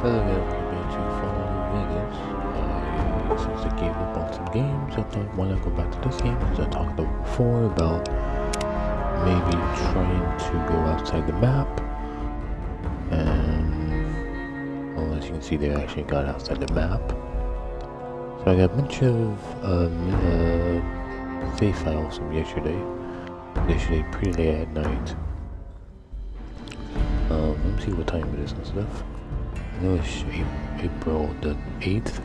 Hello guys, welcome back to Fallout Vegas. Since I gave up on some games, I thought why not go back to this game as I talked about before about maybe trying to go outside the map. And well, as you can see, they actually got outside the map. So I got a bunch of save files from yesterday. Pretty late at night. Let me see what time it is and stuff. I know it's April the 8th,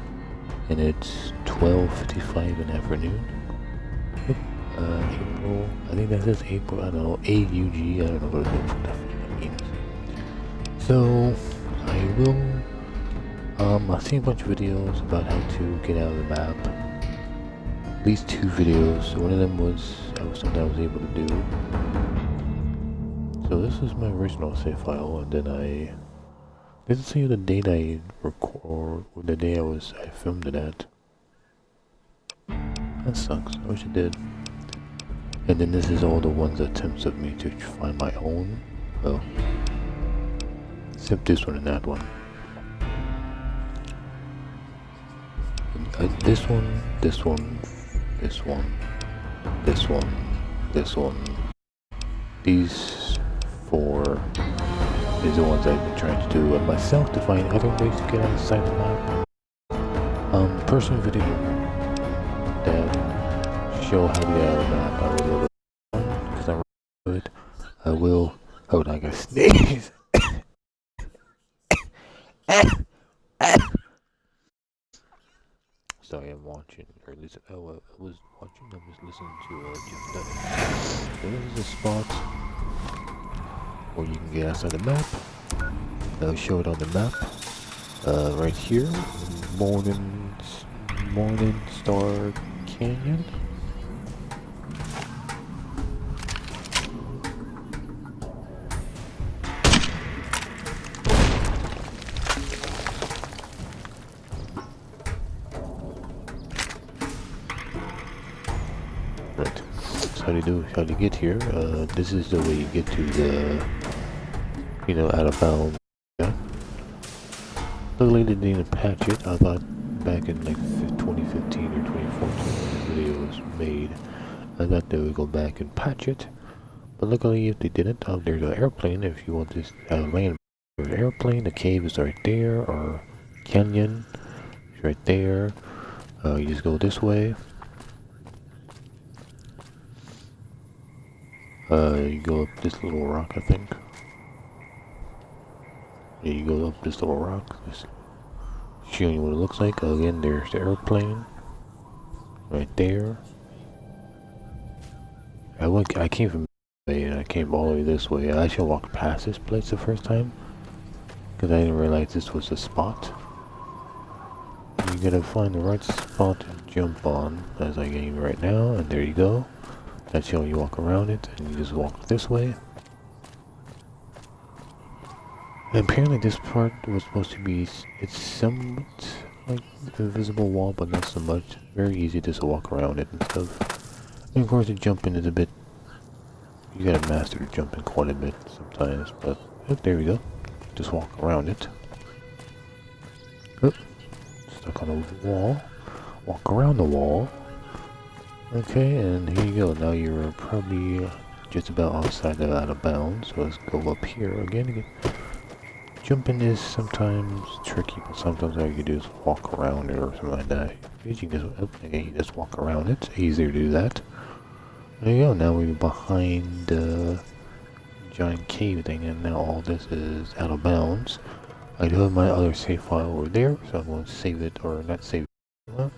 and it's 12:55 in the afternoon. Yep. April, I think that says April, I don't know, AUG, I don't know what that means. So, I will, I've seen a bunch of videos about how to get out of the map. At least 2 videos. One of them was something I was able to do. So this is my original save file, and then I didn't see the date I record, or the day I filmed it at. That sucks. I wish it did. And then this is all the ones attempts of me to find my own. Well, except this one and that one. This one, this one, this one, this one, this one. These 4 is the ones I've been trying to do myself to find other ways to get outside the map. Personal video that show how to get out of the map. I will do it because I'm good. I will. Oh, I gotta sneeze. Sorry, I'm watching or listen. Oh, I was watching. I was listening to Jeff Dunn. So this is a spot where you can get outside the map. I'll show it on the map. Right here, Morning Star Canyon. Right. So how to get here? This is the way you get to the, out of bounds. Yeah. Luckily they didn't patch it. I thought back in like 2015 or 2014 when the video was made, I thought they would go back and patch it. But luckily if they didn't, there's an airplane. If you want this land, there's an airplane. The cave is right there, or canyon is right there. You just go this way. You go up this little rock, I think. Yeah, you go up this little rock. Just showing you what it looks like. Again, there's the airplane right there. I came from this way and I came all the way this way. I actually walked past this place the first time because I didn't realize this was the spot. You gotta find the right spot to jump on, as I game right now, and there you go. That's how you walk around it, and you just walk this way. And apparently this part was supposed to be, it's somewhat like an invisible wall, but not so much. Very easy just to walk around it and stuff. And of course the jumping is a bit, you gotta master the jumping quite a bit sometimes, but there we go. Just walk around it. Oop, stuck on the wall. Walk around the wall. Okay, and here you go. Now you're probably just about outside of out of bounds. So let's go up here again. Jumping is sometimes tricky, but sometimes all you can do is walk around it or something like that. You can just walk around it. It's easier to do that. There you go. Now we're behind the giant cave thing, and now all this is out of bounds. I do have my other save file over there, so I'm going to save it, or not save it. Well,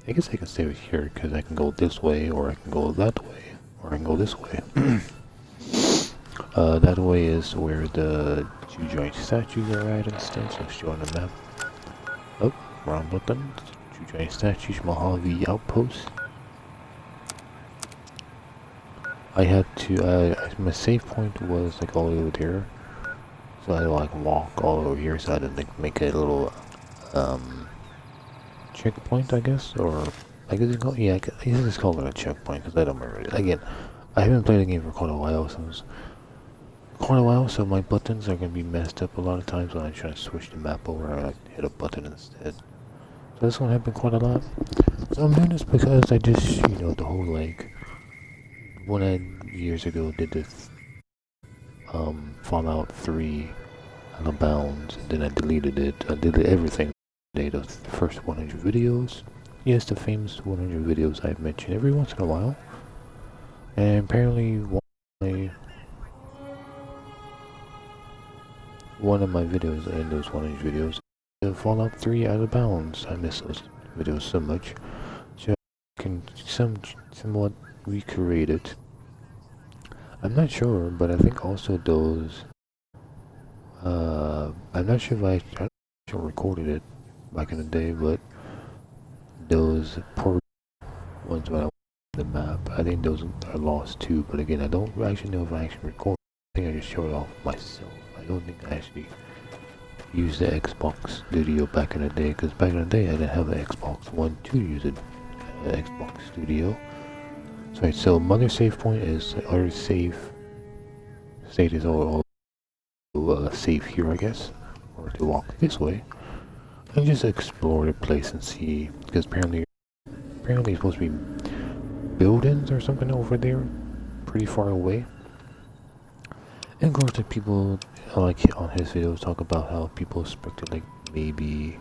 I guess I can save it here because I can go this way, or I can go that way, or I can go this way. That way is where the 2 giant statues are at instead, so show on the map. Oh, wrong button. 2 giant statues, Mojave Outpost. I had to, my save point was like all the way over there. So I had to like walk all over here, so I had to like make a little, checkpoint, I guess, or I guess it's called, yeah, I guess it's called a checkpoint because I don't remember it. Again, I haven't played the game for quite a while, since quite a while, so my buttons are going to be messed up a lot of times when I try to switch the map over. I hit a button instead. So this one happened quite a lot. So I'm doing this because I just, the whole like, when I years ago did this Fallout 3 out of bounds, then I deleted it. I deleted everything. The first 100 videos. Yes, the famous 100 videos I've mentioned every once in a while. And apparently one of my videos in those 100 videos, the Fallout 3 out of bounds. I miss those videos so much. So I can somewhat recreate it. I'm not sure, but I think also those, I'm not sure if I recorded it back in the day, but those poor ones when I the map, I think those are lost too, but again, I don't actually know if I actually recorded. I think I just showed it off myself. I don't think I actually used the Xbox Studio back in the day, because back in the day I didn't have the Xbox One to use it. Xbox Studio. Sorry, so mother save point is our save state is all safe here, I guess, or to walk this way and just explore the place and see, because apparently it's supposed to be buildings or something over there, pretty far away. And of course, the people like on his videos talk about how people expected like maybe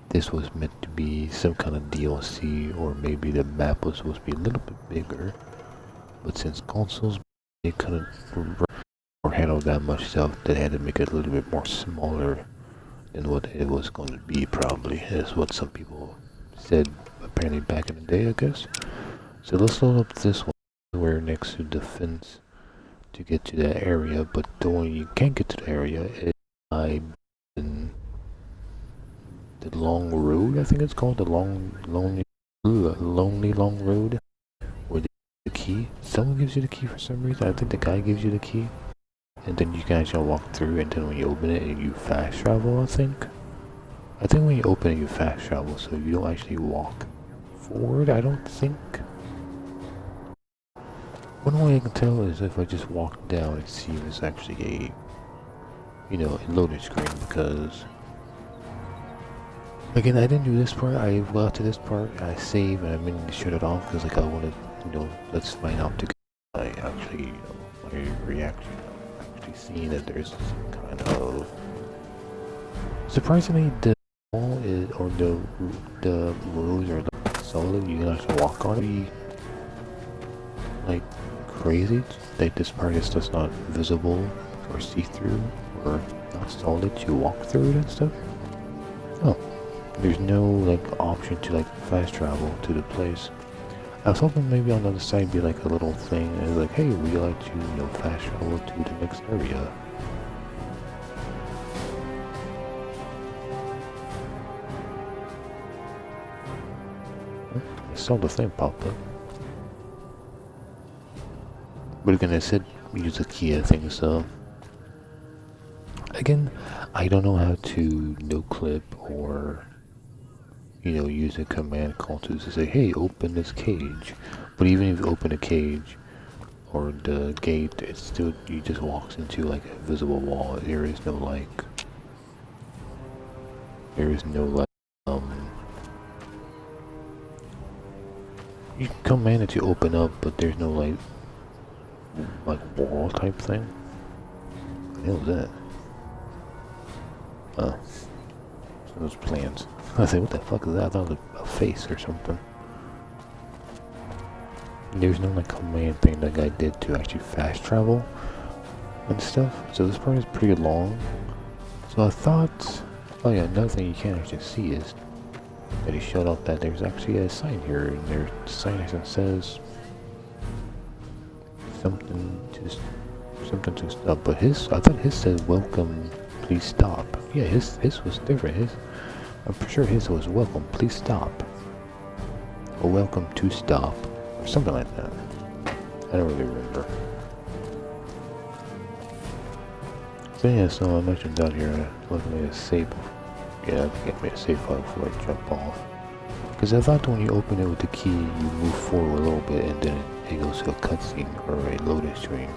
this was meant to be some kind of DLC, or maybe the map was supposed to be a little bit bigger. But since consoles, they couldn't or handle that much stuff, they had to make it a little bit more smaller than what it was going to be, probably, is what some people said, apparently back in the day, I guess. So let's load up this one. We're next to the fence to get to that area, but the way you can't get to the area is by the long road, I think it's called, the lonely long road, where the key, someone gives you the key for some reason. I think the guy gives you the key, and then you can actually walk through, and then when you open it, you fast travel, I think when you open it, you fast travel, so you don't actually walk forward, I don't think. One way I can tell is if I just walk down and see if it's actually a loading screen, because again, I didn't do this part. I got to this part, I save, and I meant to shut it off because like I wanted, let's find out to I actually, my reaction, actually seeing that there's some kind of, surprisingly, the wall is, or the roads are like solid. You can actually walk on it. Like crazy, like this part is just not visible or see-through or not solid to walk through it and stuff. Oh. There's no like option to like fast travel to the place. I was hoping maybe on the other side be like a little thing and like, hey, would you like to fast travel to the next area? I saw the thing pop up. But again, I said use a key, I think so. Again, I don't know how to no clip or use a command console to say, hey, open this cage. But even if you open a cage or the gate, it's still, you just walks into like a visible wall. There is no you can command it to open up, but there's no like wall type thing. What the hell is that? Oh. Those plans. I say, what the fuck is that? I thought it was a face or something. There's no like command thing that guy did to actually fast travel and stuff. So this part is pretty long. So I thought, oh yeah, another thing you can't actually see is that he showed off that there's actually a sign here, and there's a sign that says something to stop. But I thought his said welcome, please stop. Yeah, his was different. I'm pretty sure his was welcome, please stop. Or welcome to stop. Or something like that. I don't really remember. So yeah, so I mentioned down here, luckily a save. Yeah, I can get me a save file before I jump off. Because I thought when you open it with the key, you move forward a little bit and then it goes to a cutscene or a loading screen.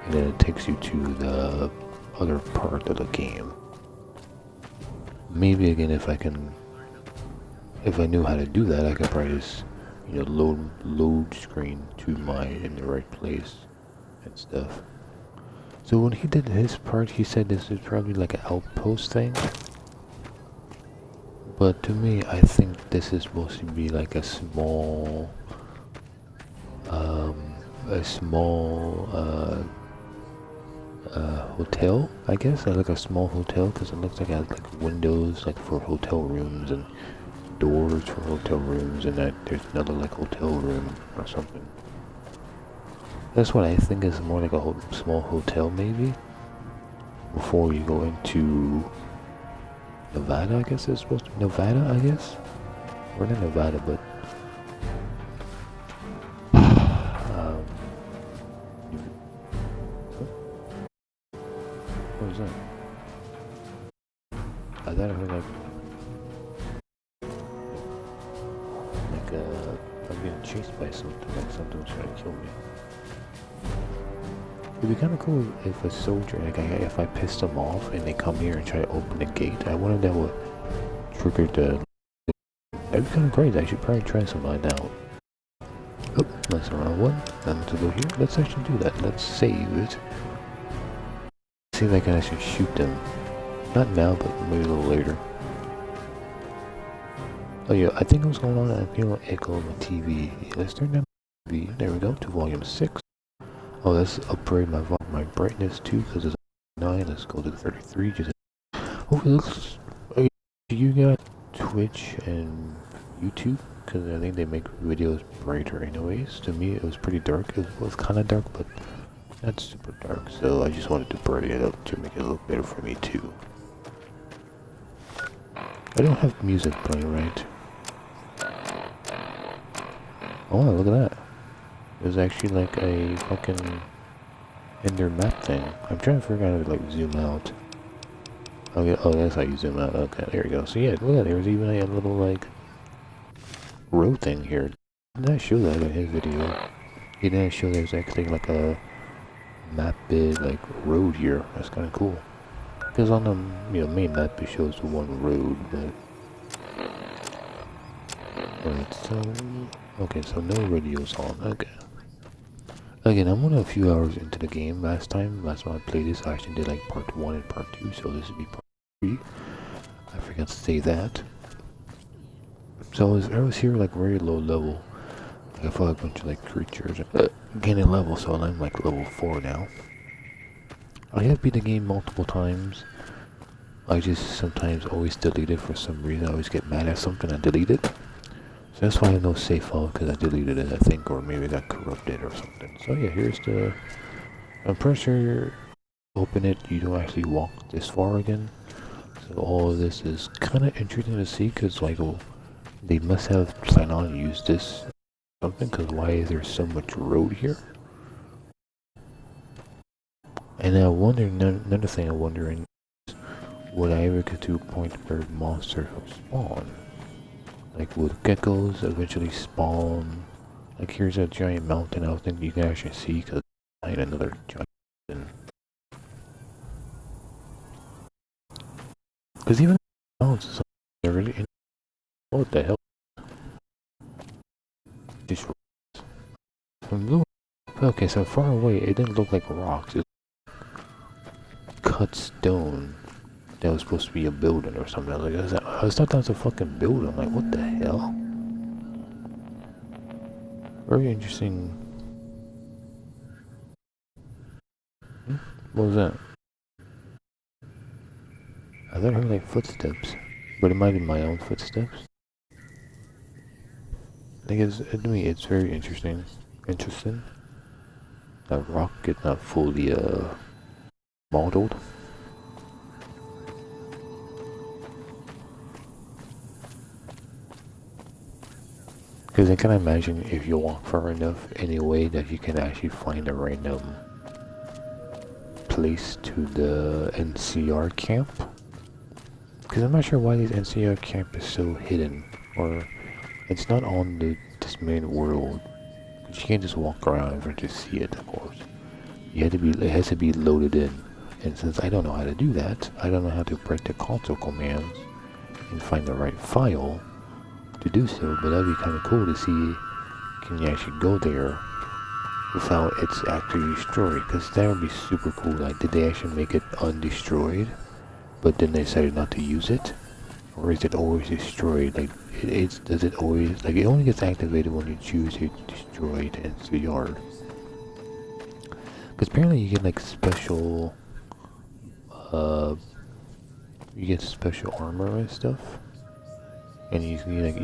And then it takes you to the other part of the game. Maybe again, if I knew how to do that, I could probably just, you know, load screen to my in the right place and stuff. So when he did his part, he said this is probably like an outpost thing. But to me, I think this is supposed to be like a small, hotel, I guess. Like a small hotel, because it looks like it has like windows, like for hotel rooms, and doors for hotel rooms, and that there's another like hotel room or something. That's what I think is more like a small hotel, maybe, before you go into Nevada, I guess it's supposed to be Nevada, I guess? We're in Nevada, but what was that? I thought I heard I'm getting chased by something, like something was trying to kill me. It'd be kind of cool if a soldier, like if I pissed them off and they come here and try to open the gate. I wonder if that would trigger the. That'd be kind of crazy. I should probably try something like that out. Oh, that's the wrong one. I'm to go here. Let's actually do that. Let's save it. See if I can actually shoot them. Not now, but maybe a little later. Oh yeah, I think what's going on, I'm hearing an echo on my TV. Let's turn down the TV. There we go, to volume 6. Oh, let's upgrade my brightness too, because it's 9. Let's go to 33. Just oh, it looks. Do you got Twitch and YouTube? Because I think they make videos brighter anyways. To me, it was pretty dark. It was kind of dark, but not super dark. So I just wanted to brighten it up to make it look better for me too. I don't have music playing, right? Oh, look at that. There's actually like a fucking Ender map thing. I'm trying to figure out how to like zoom out. Okay, oh, that's how you zoom out. Okay, there we go. So yeah, look at that. There's even a little like road thing here. Didn't I show that in his video? He didn't show there's actually like a map bid like road here. That's kind of cool. Because on the main map it shows the one road, but right. So okay, so no radio's on. Okay. Again, I'm only a few hours into the game. Last time I played this, I actually did like part 1 and part 2, so this would be part 3. I forgot to say that. So I was here like very low level. Like, I fought a bunch of like creatures, gaining level, so I'm like level 4 now. I have beat the game multiple times. I just sometimes always delete it for some reason. I always get mad at something and delete it. So that's why I have no save file, because I deleted it, I think, or maybe it got corrupted or something. So yeah, here's the. I'm pretty sure open it, you don't actually walk this far again. So all of this is kind of interesting to see, because like they must have planned on to use this something, because why is there so much road here? And I wonder, another thing I'm wondering, would I ever get to a point where monsters will spawn? Like, would geckos eventually spawn? Like, here's a giant mountain I don't think you can actually see because it's another giant mountain. Because even mountains are really in. What the hell? Just from low. Okay, so far away, it didn't look like rocks. It cut stone. That was supposed to be a building or something. I thought that was a fucking building. I'm like, what the hell? Very interesting. What was that? I thought I heard like footsteps, but it might be my own footsteps. I guess to me it's very interesting. That rock is not fully modeled. Because I can imagine if you walk far enough anyway that you can actually find a random place to the NCR camp. Because I'm not sure why this NCR camp is so hidden, or It's not on this main world. You can't just walk around and just see it, of course. It has to be loaded in. And since I don't know how to do that, I don't know how to break the console commands and find the right file to do so, but that'd be kind of cool to see, can you actually go there without it's actually destroyed, because that would be super cool. Like, did they actually make it undestroyed, but then they decided not to use it? Or is it always destroyed? Like, does it always, like, it only gets activated when you choose to destroy it into the yard. Because apparently you get, like, special, you get special armor and stuff. And you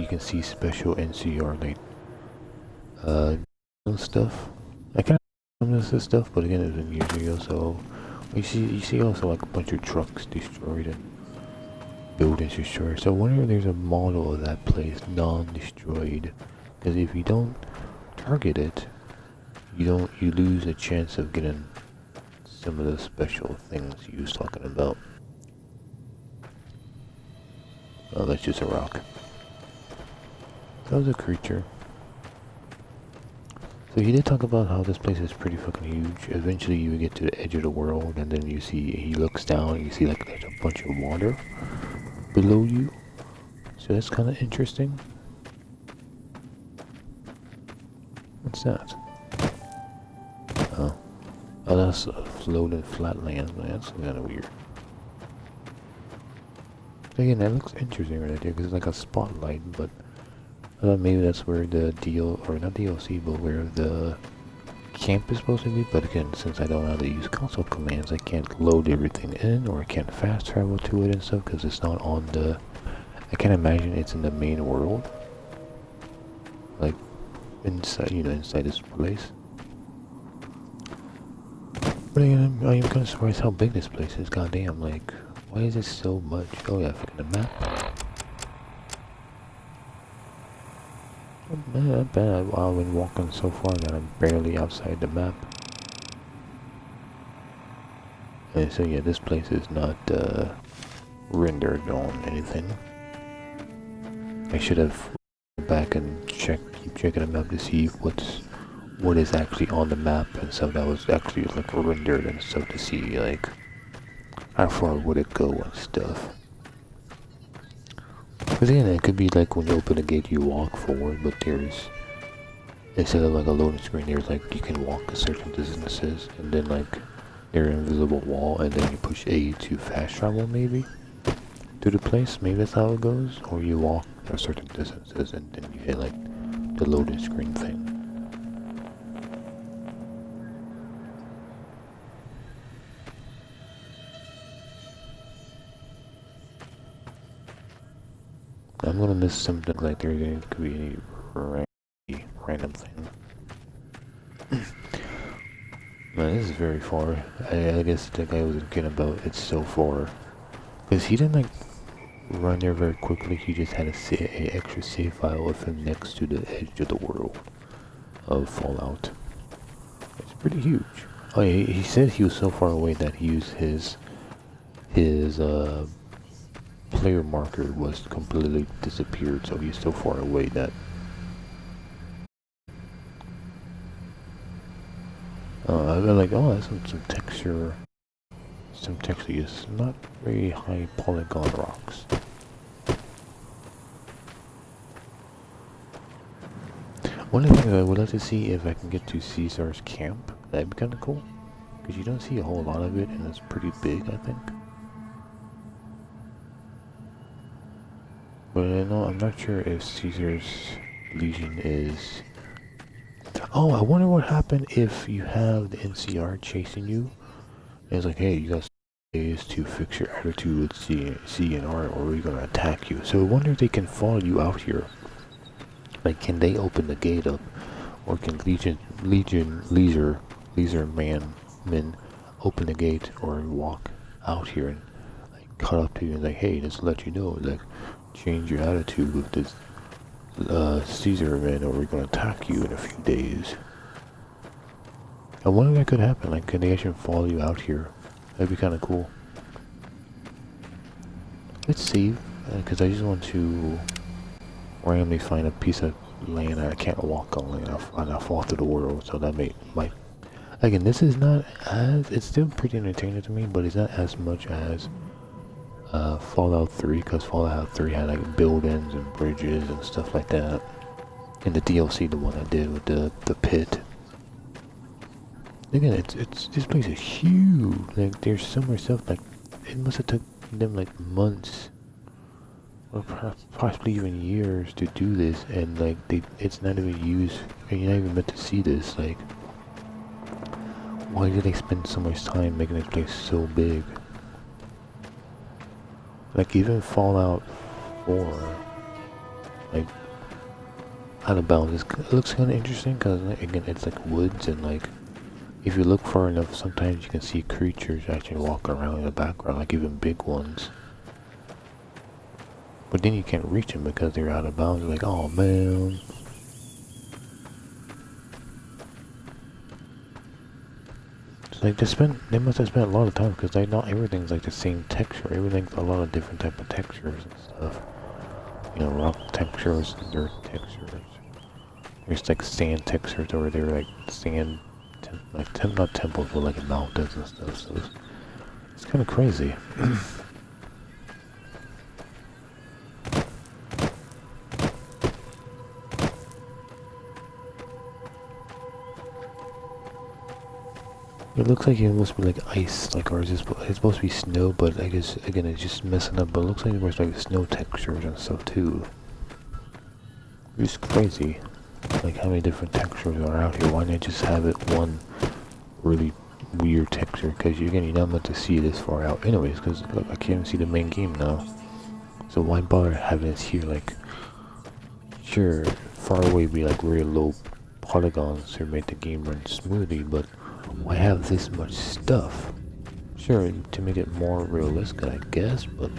can see special NCR, like, stuff. I kind of miss this stuff, but again, it's been years ago, so you see also like a bunch of trucks destroyed and buildings destroyed. So I wonder if there's a model of that place non-destroyed, because if you don't target it, you lose a chance of getting some of the special things you was talking about. Oh, that's just a rock. That was a creature. So he did talk about how this place is pretty fucking huge. Eventually you get to the edge of the world, and then he looks down and you see like there's a bunch of water below you. So that's kind of interesting. What's that? Oh, that's a floating flatlands, man. That's kind of weird. Again, that looks interesting right there because it's like a spotlight, but I thought maybe that's where the not DLC, but where the camp is supposed to be. But again, since I don't know how to use console commands, I can't load everything in, or I can't fast travel to it and stuff because it's not on the. I can't imagine it's in the main world, like inside, inside this place. But again, I am kind of surprised how big this place is. Goddamn, like, why is it so much? Oh yeah, I the map. Not bad. I've been walking so far that I'm barely outside the map. And so yeah, this place is not rendered on anything. I should have back and keep checking the map to see what is actually on the map and stuff that was actually like rendered and stuff to see like how far would it go and stuff. Because again, it could be like when you open a gate you walk forward, but there's, instead of like a loading screen, there's like you can walk a certain distances, and then like there's an invisible wall, and then you push A to fast travel maybe to the place. Maybe that's how it goes. Or you walk a certain distances and then you hit like the loading screen thing. I'm gonna miss something like there could be any random thing. Man, this is very far. I guess the guy was thinking about it's so far. Because he didn't like run there very quickly, he just had a extra save file with him next to the edge of the world of Fallout. It's pretty huge. Oh yeah, he said he was so far away that he used his player marker was completely disappeared, so he's so far away that I've been like, oh, that's some texture. Some texture is not very high polygon rocks. One of the things I would like to see if I can get to Caesar's camp. That'd be kind of cool, because you don't see a whole lot of it, and it's pretty big, I think. But I'm not sure if Caesar's Legion is. Oh, I wonder what happened if you have the NCR chasing you. And it's like, hey, you got days to fix your attitude with CNR, or we're gonna attack you. So I wonder if they can follow you out here. Like, can they open the gate up, or can Leisure men open the gate or walk out here and like cut up to you and like, hey, just let you know, like, change your attitude with this Caesar man, or we're gonna attack you in a few days. I wonder if that could happen. Like, can they actually follow you out here? That'd be kind of cool. Let's save, because I just want to randomly find a piece of land that I can't walk on, and I fall through the world. So that might again, this is not as, it's still pretty entertaining to me, but it's not as much as Fallout 3, because Fallout 3 had like buildings and bridges and stuff like that. And the DLC, the one I did with the pit. Again, it's this place is huge. Like there's so much stuff. Like it must have took them like months, or possibly even years to do this, and like it's not even used. And you're not even meant to see this. Like, why did they spend so much time making this place so big? Like even Fallout 4, like Out of Bounds, it looks kind of interesting because again it's like woods, and like if you look far enough, sometimes you can see creatures actually walk around in the background, like even big ones. But then you can't reach them because they're out of bounds. You're like, oh man. It's like they must have spent a lot of time because like not everything's like the same texture. Everything's a lot of different type of textures and stuff. You know, rock textures, dirt textures. There's like sand textures over there, like sand, like not temples, but like mountains and stuff. So it's kind of crazy. It looks like it must be like ice, like, or it's supposed to be snow, but I guess again it's just messing up. But it looks like there's like snow textures and stuff too. It's crazy, like how many different textures are out here. Why not just have it one really weird texture? Because again, you're not meant to see this far out, anyways. Because look, I can't even see the main game now. So why bother having this here? Like, sure, far away be like really low polygons to make the game run smoothly, but why have this much stuff? Sure, to make it more realistic, I guess, but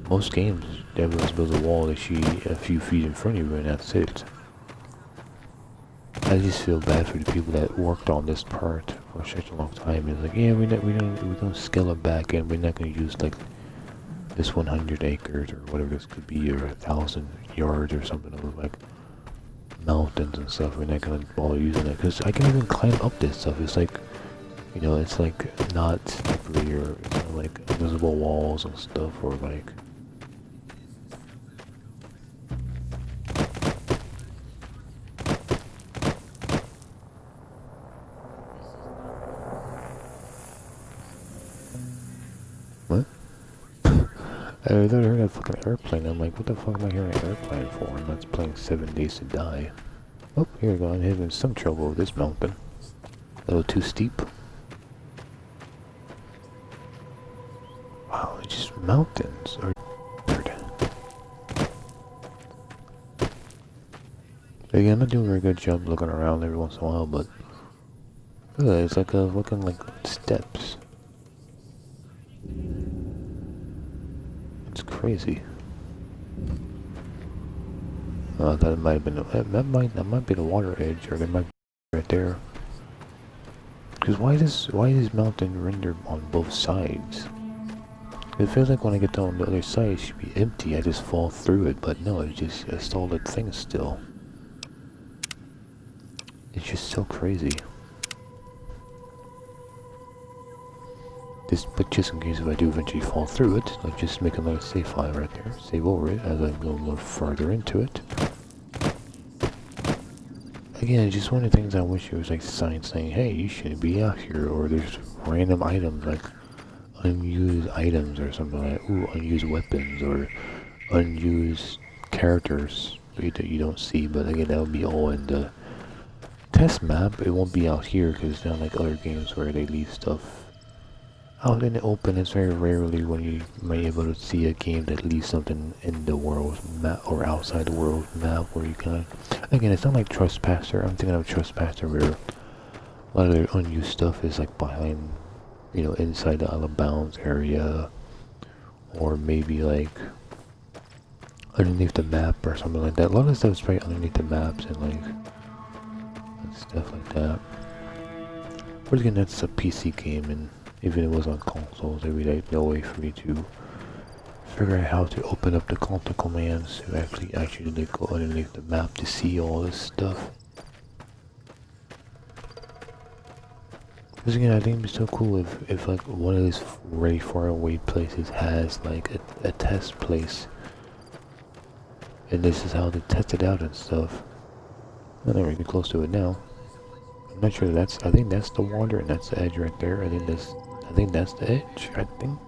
most games, everyone's built a wall they see a few feet in front of you and that's it. I just feel bad for the people that worked on this part for such a long time. It's like, yeah, we don't scale it back, and we're not gonna use like this 100 acres or whatever this could be, or 1,000 yards or something of like mountains and stuff. We're not gonna bother using it because I can even climb up this stuff. It's like, you know, it's like not slippery, or it's not like invisible walls and stuff, or like what? I thought I heard that fucking airplane. I'm like, what the fuck am I hearing an airplane for? I'm not playing 7 Days to Die. Oh, here we go. I'm having some trouble with this mountain. A little too steep. Wow, it's just mountains are weird. Again, I'm not doing a very good job looking around every once in a while, but it's like looking like steps. It's crazy. That might have been that might be the water edge, or they might be right there. Because why is this mountain rendered on both sides? It feels like when I get down the other side, it should be empty. I just fall through it, but no, it's a solid thing still. It's just so crazy. But just in case if I do eventually fall through it, I'll just make another save file right there. Save over it as I go a little further into it. Again, it's just one of the things I wish it was like signs saying, hey, you shouldn't be out here, or there's random items like unused items or something like, ooh, unused weapons or unused characters that you don't see. But again, that would be all in the test map. It won't be out here because it's not like other games where they leave stuff out in the open. It's very rarely when you might be able to see a game that leaves something in the world map or outside the world map where you can. Again, it's not like Trespasser. I'm thinking of Trespasser where a lot of their unused stuff is like behind, you know, inside the out of bounds area, or maybe like underneath the map or something like that. A lot of stuff is right underneath the maps and like and stuff like that. But again, that's a PC game, and if it was on consoles, there would be like no way for me to figure out how to open up the console commands to actually go underneath the map to see all this stuff. Because again, I think it'd be so cool if like one of these very far away places has like a test place. And this is how they test it out and stuff. I'm not really close to it now. I'm not sure I think that's the water and that's the edge right there. I think that's the edge, I think.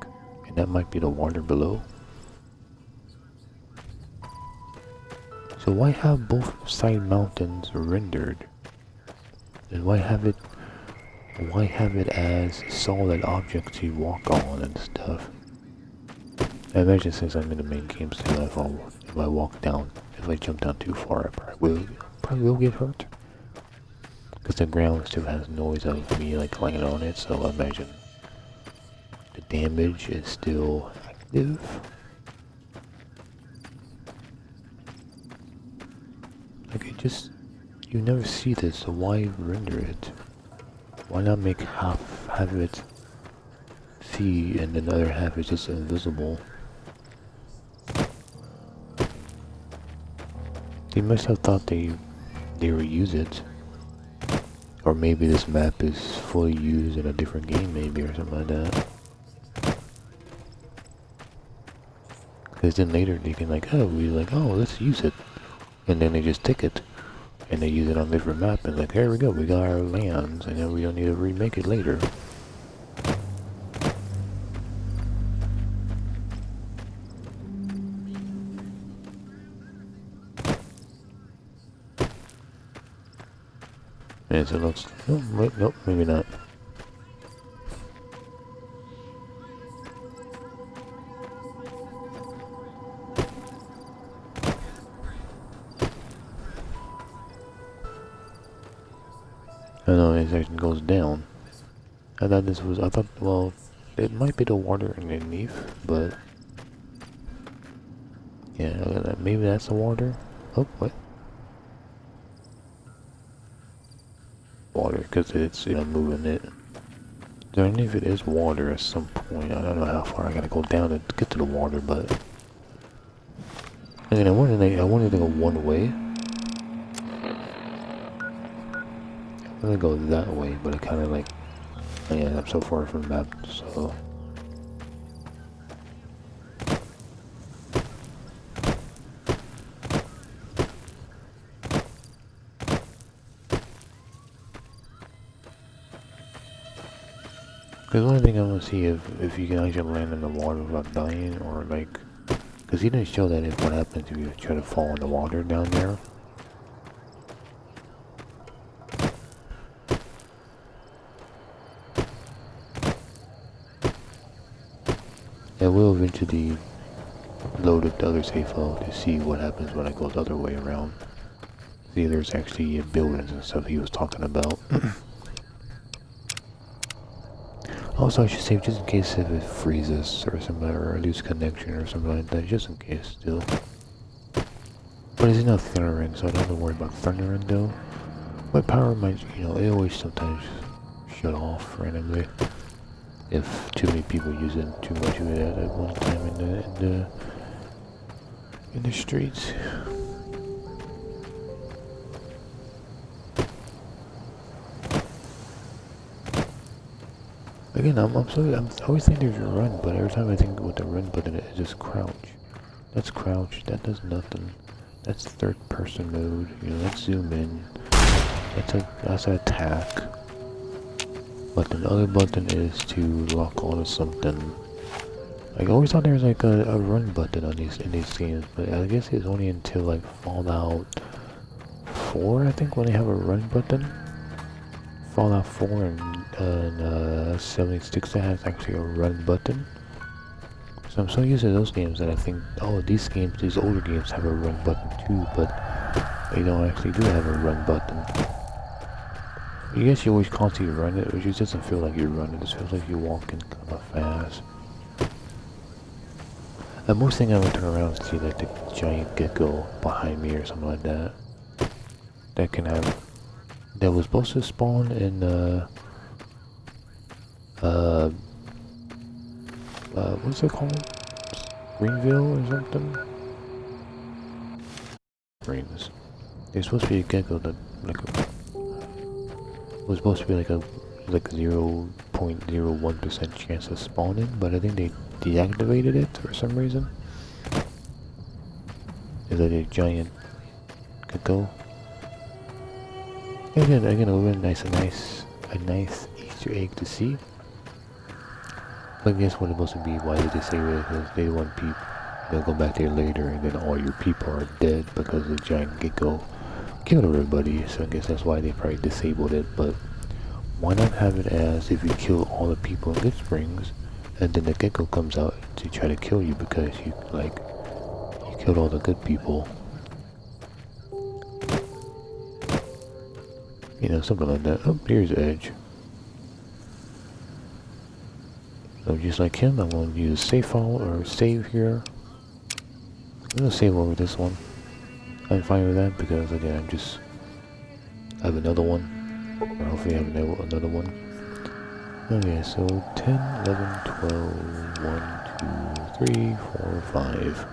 And that might be the water below. So why have both side mountains rendered? And why have it as solid objects to walk on and stuff? I imagine since I'm in the main game still, if I walk down, if I jump down too far, I probably will get hurt. Because the ground still has noise of me like climbing on it, so I imagine the damage is still active. Like you never see this, so why render it? Why not make half of it see and then the other half is just invisible? They must have thought they reuse it. Or maybe this map is fully used in a different game maybe or something like that. Because then later they can let's use it. And then they just take it. And they use it on a different map and like, here we go, we got our lands and then we don't need to remake it later. And so it looks, nope, maybe not. I know it actually goes down. I thought, well, it might be the water underneath, but yeah, look at that. Maybe that's the water. Oh, what? Water, because it's, moving it. So I don't know if it is water at some point. I don't know how far I gotta go down to get to the water, but again, I wanted to go one way. I'm gonna go that way, but it kind of like, yeah, I'm so far from the map, so. Because one thing I want to see if you can actually land in the water without dying, or like, because he didn't show that what happens if you try to fall in the water down there. I will eventually load up the other save file to see what happens when I go the other way around. See, there's actually buildings and stuff he was talking about. Also, I should save just in case if it freezes or something, or I lose connection or something like that, just in case still. But it's not thundering, so I don't have to worry about thundering though. My power might, it always sometimes shut off randomly if too many people using too much of it at one time in the streets. Again, I always think there's a run, but every time I think with the run button, it's just crouch. That's crouch, that does nothing. That's third person mode, let's zoom in. That's an attack. But the other button is to lock onto something. I always thought there was like a run button on in these games, but I guess it's only until like Fallout 4, I think, when they have a run button. Fallout 4 and 76 that has actually a run button. So I'm so used to those games that I think, oh, these older games have a run button too, but they don't actually do have a run button. I guess you always constantly run it, which just doesn't feel like you're running, it just feels like you're walking kind of fast. And most thing I would turn around and see like the giant gecko behind me or something like that. That was supposed to spawn in what's it called? Greenville or something? Springs. There's supposed to be a gecko that was supposed to be like 0.01% chance of spawning, but I think they deactivated it for some reason. Is that a giant gecko? Again, it would have been a nice Easter egg to see. But I guess what it's supposed to be, why did they say it? Because they want people, they'll go back there later and then all your people are dead because the giant gecko killed everybody. So I guess that's why they probably disabled it. But why not have it as if you kill all the people in Goodsprings and then the gecko comes out to try to kill you because you killed all the good people. You know, something like that. Oh, here's Edge. So just like him, I'm going to use save file or save here. I'm going to save over this one. I'm fine with that because again, I have another one. Or hopefully I have another one. Okay, so 10, 11, 12, 1, 2, 3, 4, 5.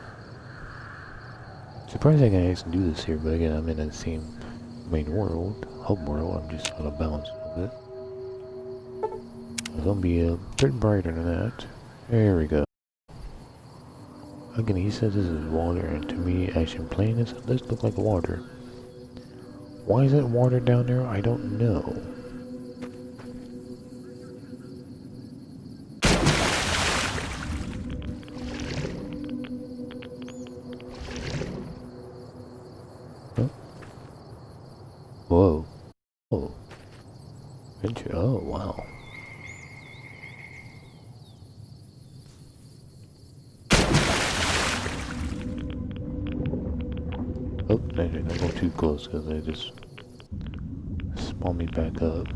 Surprised I can actually do this here, but again, I'm in the same main world, home world. I'm just out of balance a little bit. It's gonna be a bit brighter than that. There we go. Again, he says this is water, and to me, actually playing this look like water. Why is it water down there? I don't know. Huh? Whoa. Oh. Oh, wow. Oh, I didn't go too close because they just spawn me back up.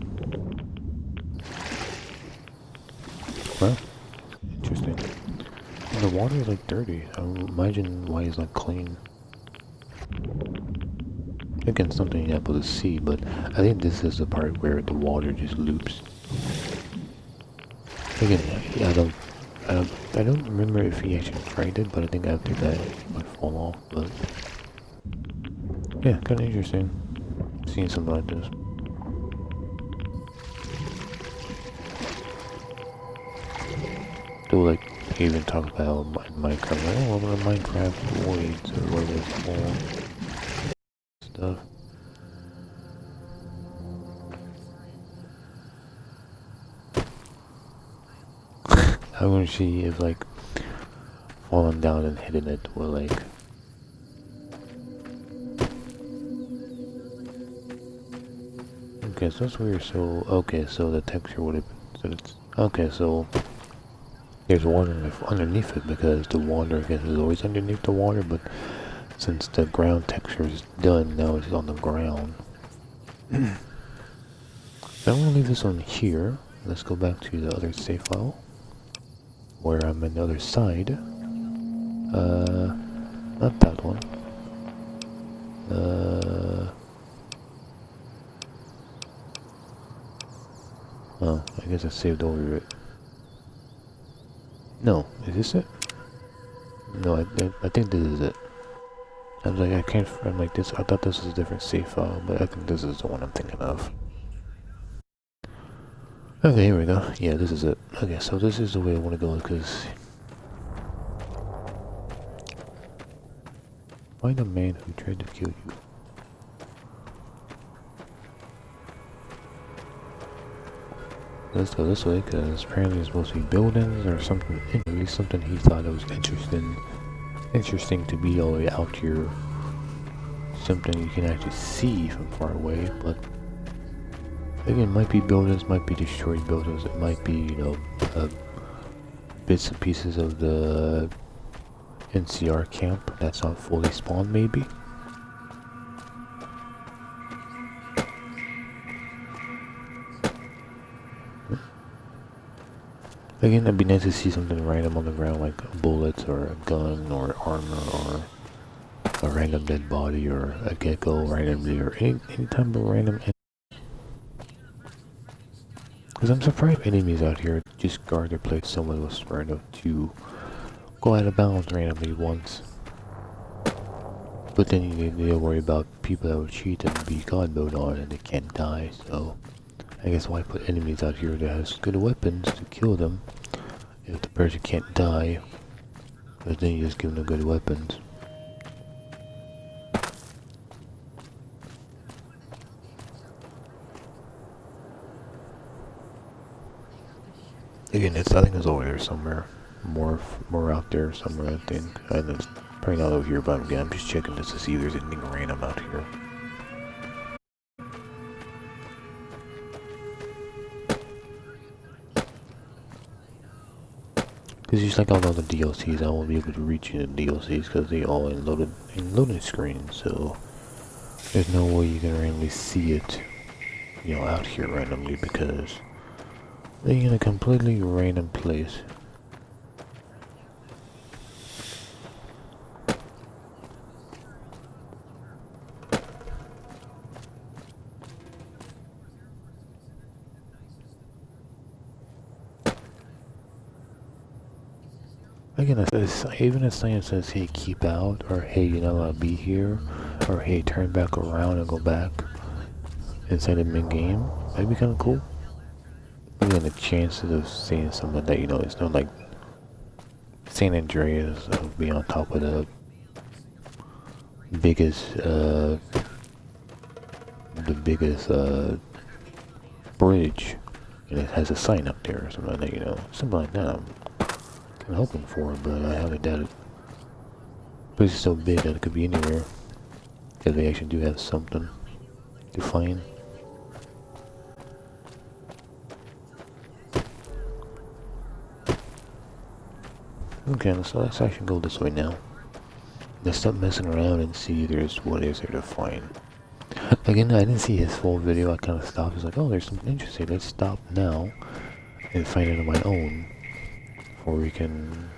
Well, interesting. And the water is like dirty. I imagine why it's not clean. Again, something you're able to see, but I think this is the part where the water just loops. Again, I don't remember if he actually tried it, but I think after that it might fall off. But yeah, kind of interesting seeing something like this. So like, he even talked about Minecraft, like, oh, well, Minecraft voids or whatever it's called. Stuff. I want to see if like falling down and hitting it will like okay, so that's weird. So okay, so the texture would have been, so it's okay, so there's water underneath it because the water, I guess, is always underneath the water, but since the ground texture is done, now it's on the ground. I'm gonna leave this on here. Let's go back to the other save file where I'm on the other side. Not that one. Oh, I guess I saved over it. No, is this it? No, I think this is it. I was like, I can't, I'm like this, I thought this was a different save file, but I think this is the one I'm thinking of. Okay, here we go. Yeah, this is it. Okay, so this is the way I want to go, because find a man who tried to kill you. Let's go this way, because apparently it's supposed to be buildings or something, at least something he thought it was interesting to be all the way out here. Something you can actually see from far away, but again, might be buildings, might be destroyed buildings, it might be, you know, bits and pieces of the NCR camp that's not fully spawned, maybe. Again, it'd be nice to see something random on the ground, like bullets or a gun or armor or a random dead body or a gecko randomly or any type of random. Because I'm surprised enemies out here just guard their place. Someone was smart enough to go out of bounds randomly once. But then you need to worry about people that will cheat and be God mode on and they can't die, so I guess why put enemies out here that has good weapons to kill them if the person can't die, but then you just give them good weapons. Again, I think it's over there somewhere. More out there somewhere, I think. And it's probably not over here, but again, I'm just checking just to see if there's anything random out here. Because just like all other DLCs, I won't be able to reach you in the DLCs because they all in loading screens, so there's no way you can randomly see it, you know, out here randomly because they're in a completely random place. Again, even if someone says, hey, keep out, or hey, you're not allowed to be here, or hey, turn back around and go back inside the main game, that'd be kind of cool. Again, the chances of seeing something like that, you know, it's not like San Andreas of being on top of the biggest bridge, and it has a sign up there or something like that, you know, something like that. I'm hoping for it, but I highly doubt it. But it's so big that it could be anywhere. Because they actually do have something to find. Okay, so let's actually go this way now. Let's stop messing around and see what is there to find. Again, I didn't see his full video. I kind of stopped. I was like, oh, there's something interesting. Let's stop now and find it on my own. Before we can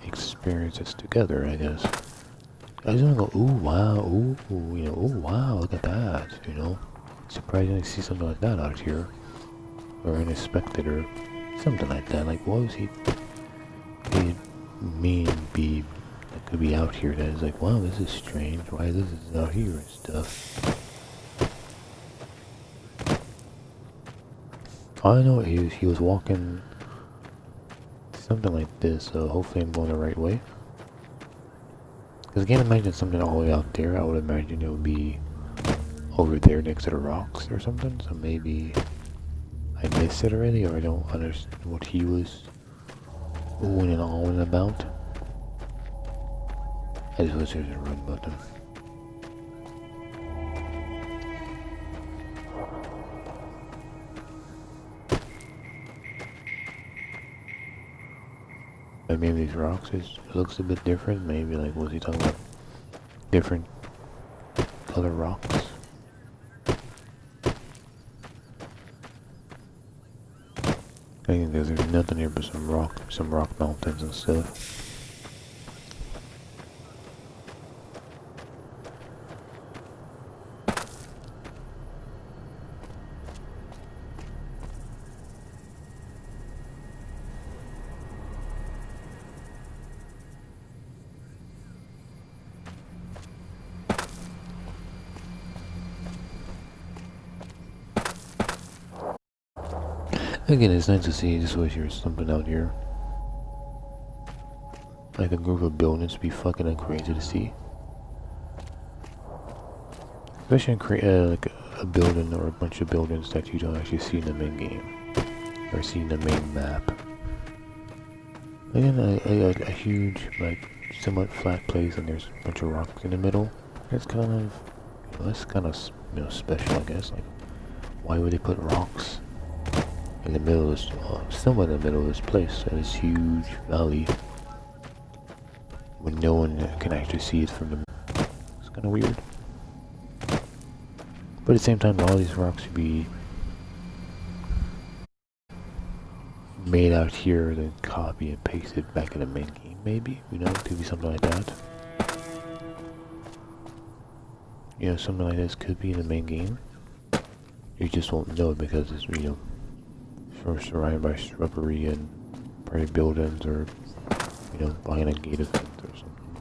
experience this together, I guess. I just want to go, ooh, wow, ooh, you know, ooh, wow, look at that, you know. Surprisingly see something like that out here. Or unexpected, or something like that. Like, what was he be that could be out here that is like, wow, this is strange. Why this is out here and stuff. I know he was walking something like this, so hopefully I'm going the right way. Because I can't imagine something all the way out there. I would imagine it would be over there next to the rocks or something. So maybe I missed it already, or I don't understand what he was oohing and ahhing about. I just wish there was a run button. Maybe these rocks looks a bit different. Maybe like, was he talking about different color rocks? I think there's nothing here but some rock mountains and stuff. Again, it's nice to see. Just wish there was something out here. Like a group of buildings would be fucking crazy to see. Especially in like a building or a bunch of buildings that you don't actually see in the main game. Or see in the main map. Again, a huge, like, somewhat flat place and there's a bunch of rocks in the middle. That's kind of, you know, special, I guess. Like, why would they put rocks in the middle of this, somewhat in the middle of this place, in this huge valley, when no one can actually see it from the middle? It's kind of weird. But at the same time, all these rocks should be made out here, then copy and pasted back in the main game, maybe? You know, could be something like that. You know, something like this could be in the main game. You just won't know it because it's, you know, surrounded by shrubbery and probably buildings or You know, behind a gated fence or something.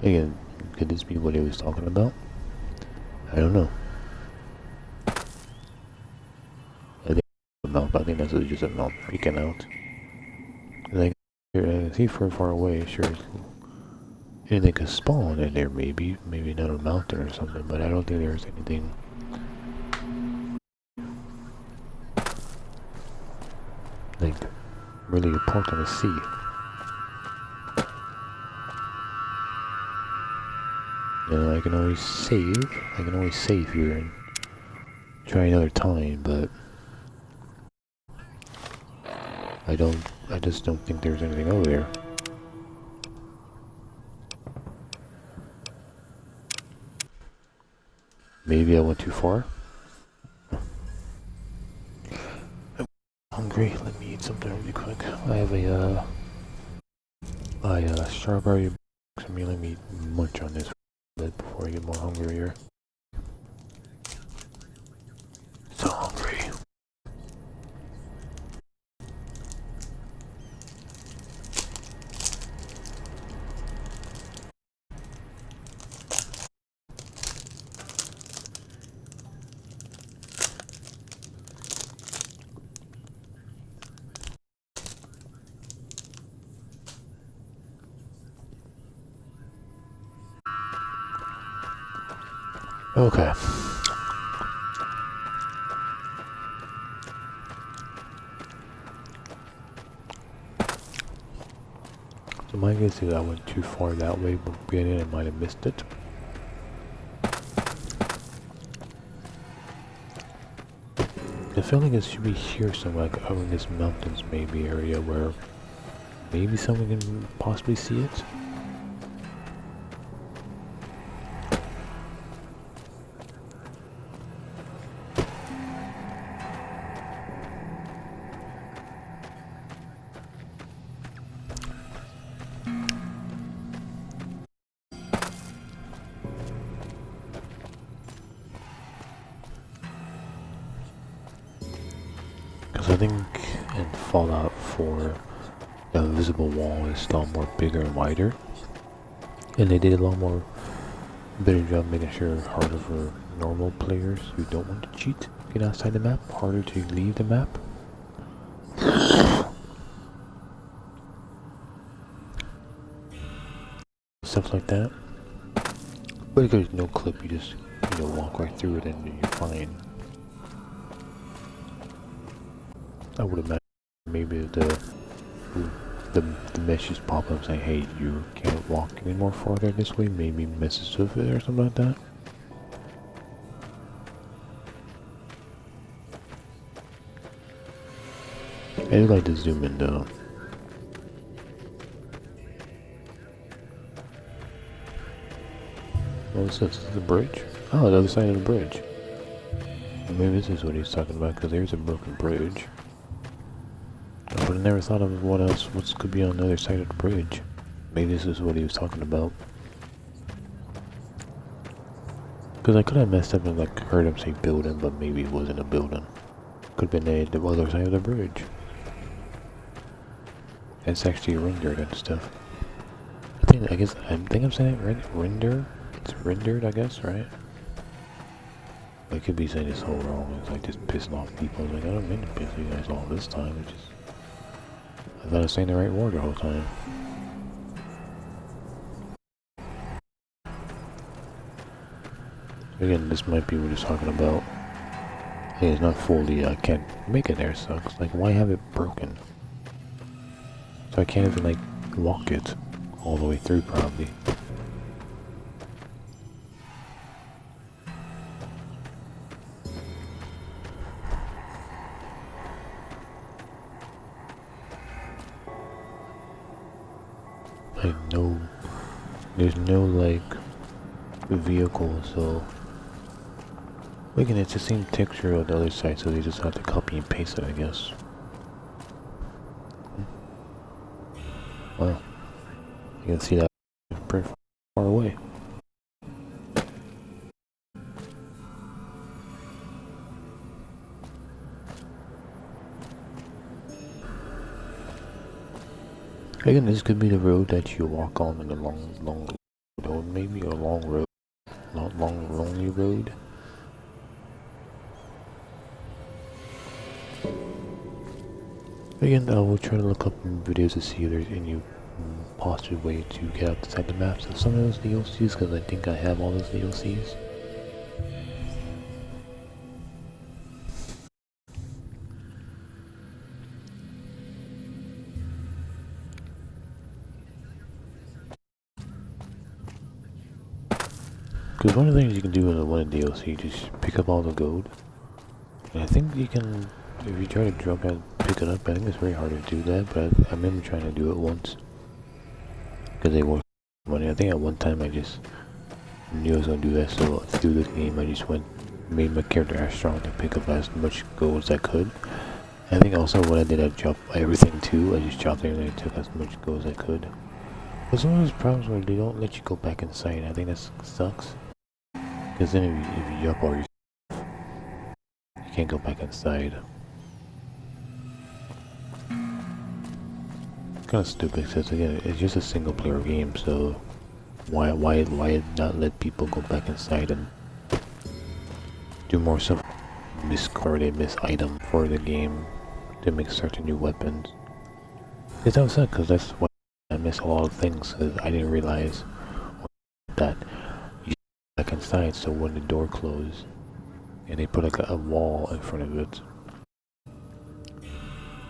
Again, could this be what he was talking about? I don't know. I think that's just a mouth freaking out. Like, is he far away? Sure. Anything could spawn in there, maybe not a mountain or something, but I don't think there's anything like really important to see. You know, I can always save here and try another time, but I just don't think there's anything over there. Maybe I went too far. I'm hungry. Let me eat something really quick. I have a strawberry. Let me munch on this a bit before I get more hungry here. So hungry. Okay. So my guess is I went too far that way, but beginning I might have missed it. I feel like it should be here somewhere, like over in this mountains maybe area where maybe someone can possibly see it. Because I think in Fallout 4, the invisible wall is a lot more bigger and wider. And they did a lot more better job making sure harder for normal players who don't want to cheat, get outside the map, harder to leave the map. Stuff like that. But if there's no clip, you just, you know, walk right through it and you're fine. I would imagine maybe the message pop up saying, hey, you can't walk any more farther this way, maybe messes with it or something like that. I do like to zoom in though. What's this? Is this the bridge? Oh, the other side of the bridge. Maybe this is what he's talking about, because there's a broken bridge. But I never thought of what could be on the other side of the bridge. Maybe this is what he was talking about. Because I could have messed up and like heard him say building, but maybe it wasn't a building. Could have been the other side of the bridge. It's actually rendered and stuff. I think I'm saying it right. Render? It's rendered, I guess, right? I could be saying this whole wrong. It's like just pissing off people. It's like, I don't mean to piss you guys off this time. It's just, I thought I was saying the right word the whole time. Again, this might be what he's talking about. Hey, it's not fully, I can't make it there, sucks. Like, why have it broken? So I can't even, like, walk it all the way through, probably. There's no like vehicle, so again, it's the same texture on the other side, so they just have to copy and paste it, I guess. Wow, you can see that pretty far away. Again, this could be the road that you walk on in a long road, maybe a long road, not lonely road. Again, I will try to look up in videos to see if there's any possible way to get outside the maps of some of those DLCs, because I think I have all those DLCs. Because one of the things you can do in the one DLC, just pick up all the gold. And I think you can, if you try to drop and pick it up, I think it's very hard to do that, but I remember trying to do it once. Because they worth money. I think at one time I just knew I was going to do that, so through the game I just made my character as strong to pick up as much gold as I could. I think also what I did, I dropped everything too. I just dropped everything and took as much gold as I could. But some of those problems where they don't let you go back inside, I think that sucks. Because then if you drop all your stuff, you can't go back inside. Kind of stupid, because again, it's just a single player game, so why not let people go back inside and do more stuff? Discard a miss item for the game to make certain new weapons. Because that was sad, because that's why I miss a lot of things, because I didn't realize that you go back inside, so when the door closed and they put like a wall in front of it,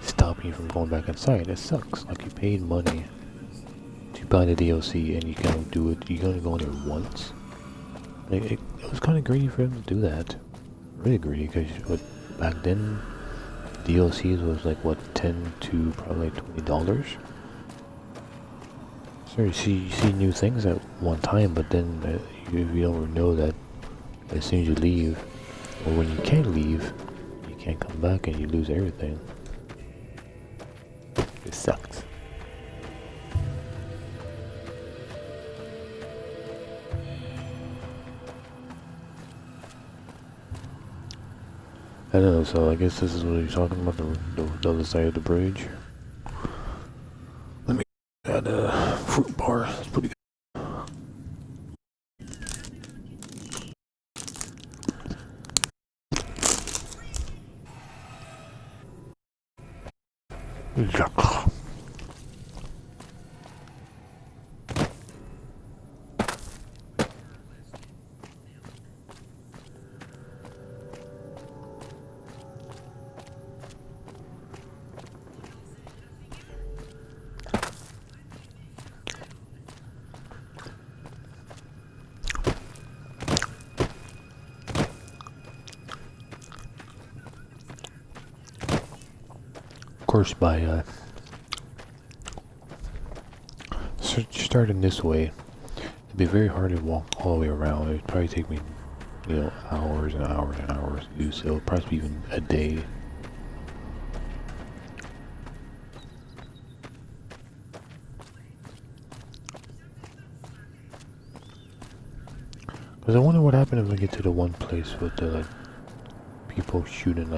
stopping you from going back inside. It sucks. Like, you paid money to buy the DLC and you can't do it. You can only go in there once. Like, it was kind of greedy for them to do that. Really greedy, because back then DLCs was like what, 10 to probably like $20. So you see new things at one time, but then you don't know that as soon as you leave, or when you can't leave, you can't come back and you lose everything. It sucks. I don't know, so I guess this is what he's talking about, the other side of the bridge. Let me add a fruit bar. It's pretty good. Yuck. Of course, by starting this way, it'd be very hard to walk all the way around. It'd probably take me, hours and hours and hours to do so. Probably even a day. Because I wonder what happened if I get to the one place with the people shooting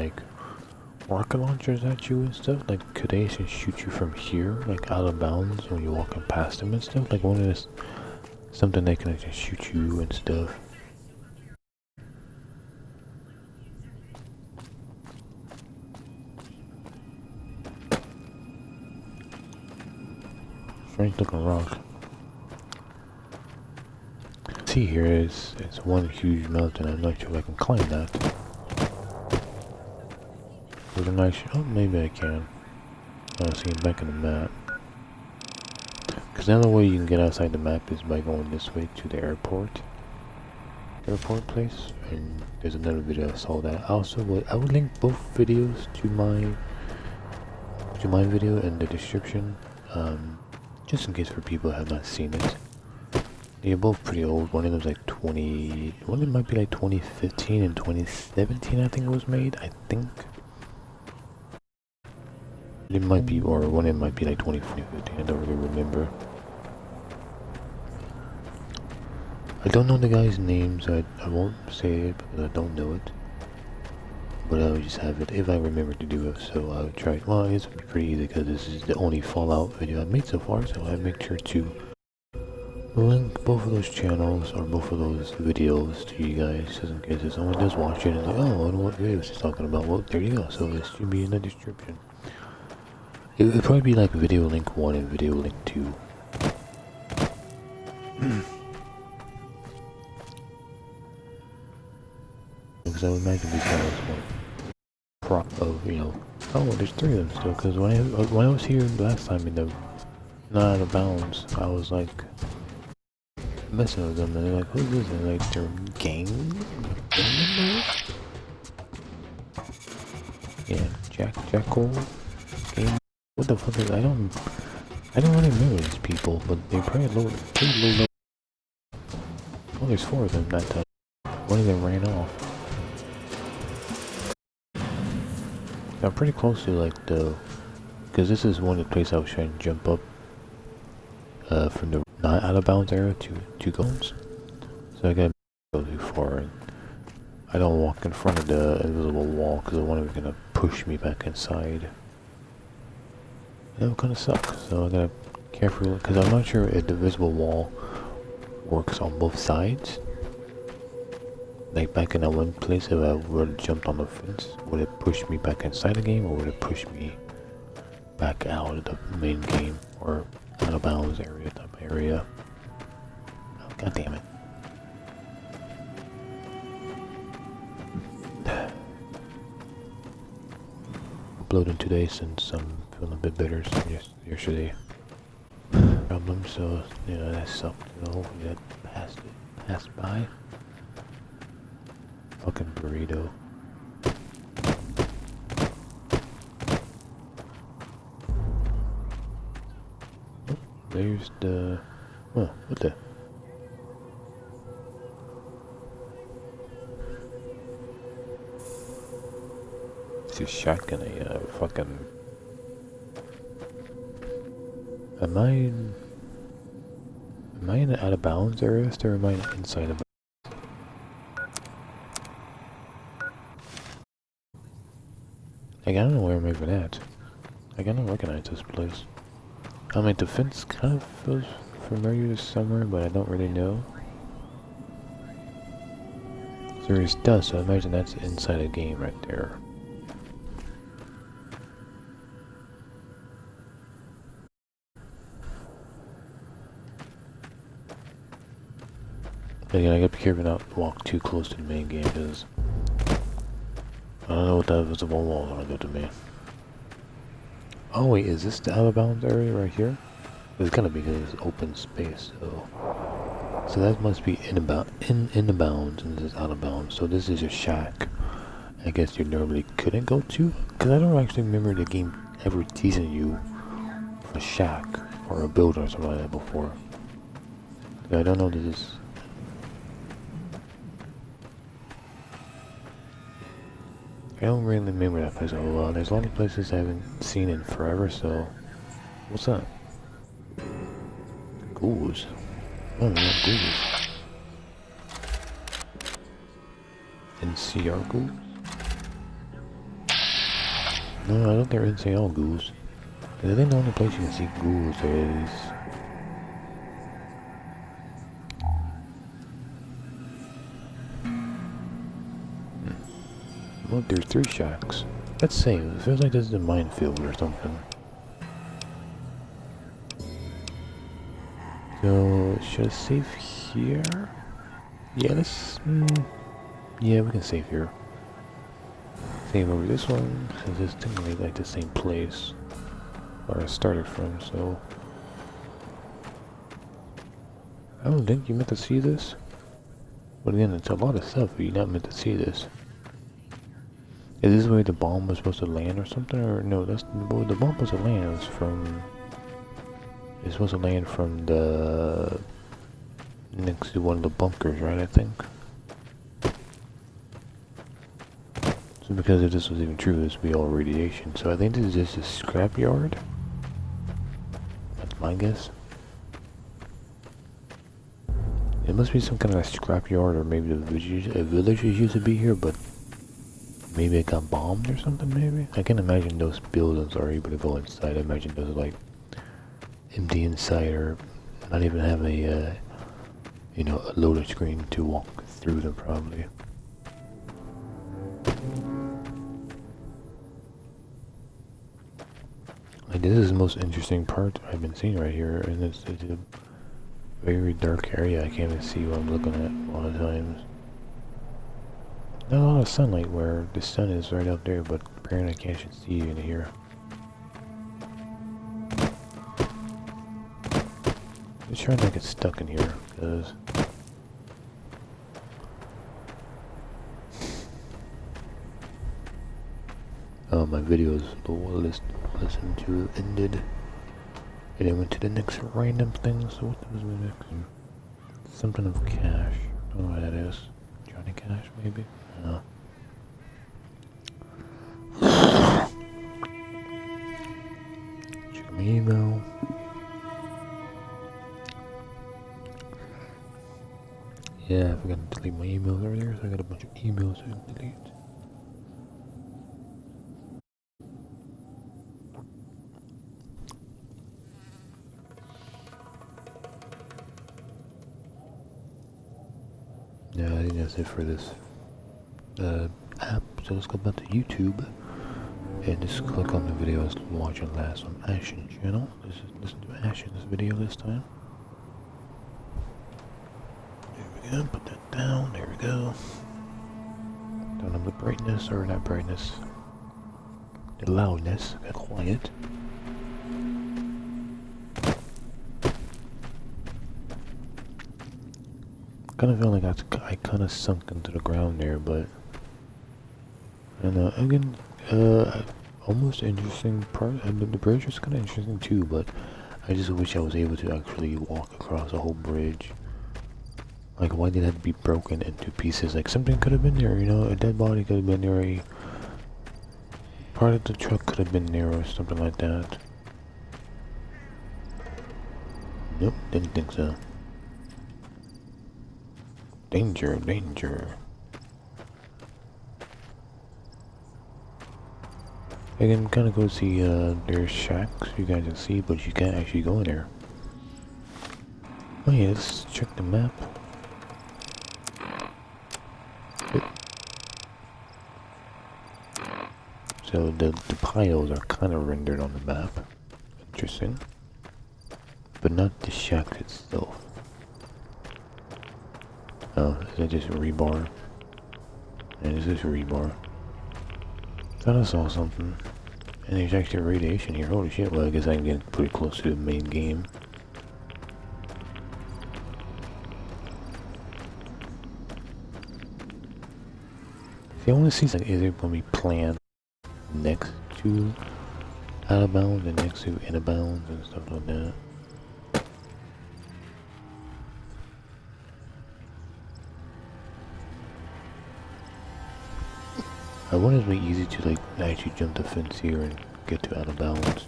rocket launchers at you and stuff. Like, could they actually shoot you from here, like out of bounds when you're walking past them and stuff? Like, one of this, something they can actually shoot you and stuff. Strange looking rock. See, here is it's one huge mountain. I'm not sure if I can climb that. With a nice, oh, maybe I can. I see it back in the map. Because the other way you can get outside the map is by going this way to the airport place. And there's another video I saw that. Also, I would link both videos to my video in the description, just in case for people who have not seen it. They're both pretty old. One of them's like one of them might be like 2015 and 2017, I think it was made. I think. It might be, or one of them might be like 2015, I don't really remember. I don't know the guy's name, so I won't say it because I don't know it. but I would just have it if I remember to do it. So I would try. Well, it's pretty easy because this is the only Fallout video I've made so far. So I make sure to link both of those channels or both of those videos to you guys, just in case if someone does watch it and like, oh, I don't know what videos he's talking about. Well, there you go. So it should be in the description. It would probably be like video link 1 and video link 2. Because I would imagine these guys want prop of, you know, oh, there's 3 of them still. Because when I was here last time in the Not Out of Bounds, I was like messing with them, and they're like, who's this? And like, they're gang members? Yeah, Jackal game. What the fuck is? I don't really remember these people, but they probably pretty low. Oh, there's 4 of them that time. One of them ran off. I'm pretty close to like the, because this is one of the places I was trying to jump up from the Not Out of Bounds area to Gomes. So I gotta go too far, and I don't walk in front of the invisible wall because the one is gonna push me back inside. That would kind of suck. So I gotta carefully, because I'm not sure if the invisible wall works on both sides. Like back in that one place, if I were to jump on the fence, would it push me back inside the game, or would it push me back out of the main game, or out of bounds area, type area? Oh, God damn it. Uploading today since I'm feeling a bit better since yesterday. Problem, so, you know, that sucked. Hopefully that passed by. Fucking burrito. Oh, there's the... Oh, what the... It's a shotgun, a fucking... Am I in the out of bounds area, or am I inside of... Like, I don't know where I'm even at. Like, I don't recognize this place. I mean, the fence kind of feels familiar somewhere, but I don't really know. There is dust, so I imagine that's inside a game right there. But again, I gotta be careful not to walk too close to the main game, because I don't know what that visible wall is gonna do to me. Oh wait, is this the out of bounds area right here? It's gonna be because it's open space, so that must be in the bounds, and this is out of bounds. So this is a shack. I guess you normally couldn't go to, because I don't actually remember the game ever teasing you a shack or a building or something like that before. I don't know this. I don't really remember that place a whole lot. There's a lot of places I haven't seen in forever, so... What's that? Ghouls? I don't know, ghouls. NCR ghouls? No, I don't think they're NCR ghouls. I think the only place you can see ghouls is... Look, there's 3 shacks. Let's save. It feels like this is a minefield or something. So, should I save here? Yeah, let's... yeah, we can save here. Save over this one, since it's technically like the same place where I started from, so... I don't think you meant to see this. But again, it's a lot of stuff, but you're not meant to see this. Is this where the bomb was supposed to land or something? Or no, that's where the bomb was supposed to land. It was from... It's supposed to land from the... next to one of the bunkers, right, I think? So because if this was even true, this would be all radiation. So I think this is just a scrapyard. That's my guess. It must be some kind of a scrapyard, or maybe the villagers used to be here, but... Maybe it got bombed or something, maybe? I can imagine those buildings are able to go inside. I imagine those are like empty inside or not even have a, you know, a loader screen to walk through them probably. Like, this is the most interesting part I've been seeing right here, and it's a very dark area. I can't even see what I'm looking at a lot of times. Not a lot of sunlight where the sun is right out there, but apparently I can't see in here. I'm trying not to get stuck in here, because my videos listen to ended, and I went to the next random thing. So what was the next one? Something of cash. I don't know what that is. Johnny Cash, maybe? I don't know. Check my email. Yeah, I forgot to delete my emails earlier, so I got a bunch of emails to delete. Yeah, I think that's it for this app. So let's go back to YouTube and just click on the video I was watching last on Ashen channel. Let's just listen to Ashen's video this time. There we go, put that down, there we go. Turn on the brightness, or not brightness, the loudness, got quiet. Kind of feel like I kind of sunk into the ground there, but I don't know. Again, almost interesting part. I mean, the bridge was kind of interesting too, but I just wish I was able to actually walk across a whole bridge. Like, why did it have to be broken into pieces? Like, something could have been there, you know, a dead body could have been there, a part of the truck could have been there, or something like that. Nope, didn't think so. Danger, danger. I can kind of go see there's shacks you guys can see, but you can't actually go in there. Oh yeah, let's check the map. So the piles are kind of rendered on the map. Interesting. But not the shack itself. Oh, is that just a rebar? And is this a rebar? Thought I saw something. And there's actually radiation here. Holy shit, well I guess I can get pretty close to the main game. See, I want to see like, is it when we plan next to out of bounds and next to in of bounds and stuff like that. I wonder if it'd be easy to like actually jump the fence here and get to out of bounds.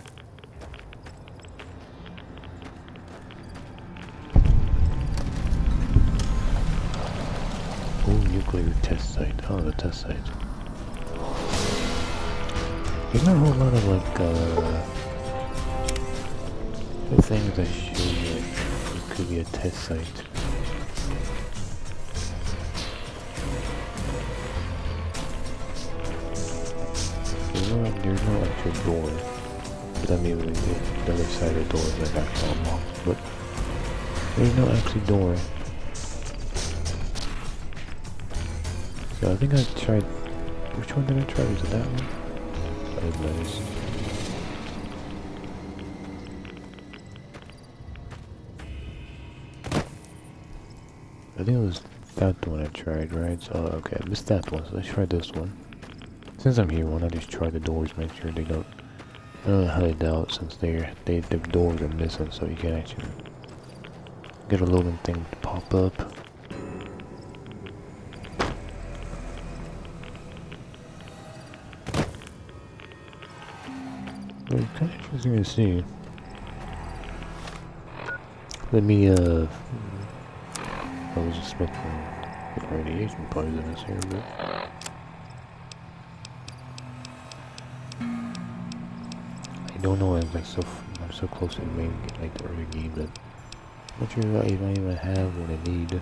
Oh, nuclear test site. Oh, the test site. There's not a whole lot of like the things that show you like it could be a test site. There's no actual door, but I mean the other side of the door is like actually unlocked, but there's no actual door. So I think I tried, which one did I try? Was it that one? Nice. I think it was that one I tried, right? So okay, I missed that one, so let's try this one. Since I'm here, why not just try the doors, make sure they don't, I don't know how they doubt since the doors are missing, so you can actually get a loading thing to pop up. It's kind of interesting to see. Let me, I was expecting radiation poisonous here, but don't know if I'm so close to the main, like the early game, that I'm not sure if I even have what I need.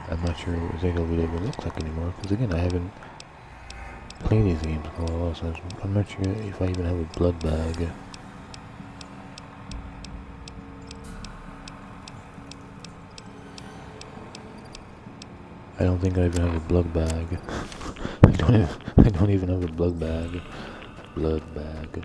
I'm not sure exactly what it even looks like anymore, because again, I haven't played these games for a while, so I'm not sure if I even have a blood bag. I don't think I even have a blood bag. I don't even have a blood bag. Blood bag.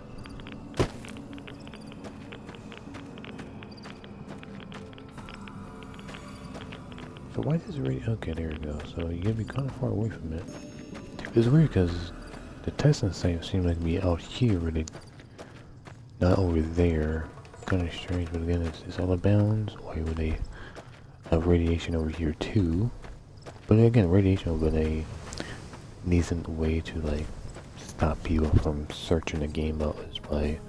So why does it okay, there we go. So you gotta be kind of far away from it. It's weird because the testing site seems like to be out here, really, not over there. Kind of strange, but again, it's out of bounds. Why would they have radiation over here too? But again, radiation would be a decent way to like stop people from searching the game out, is by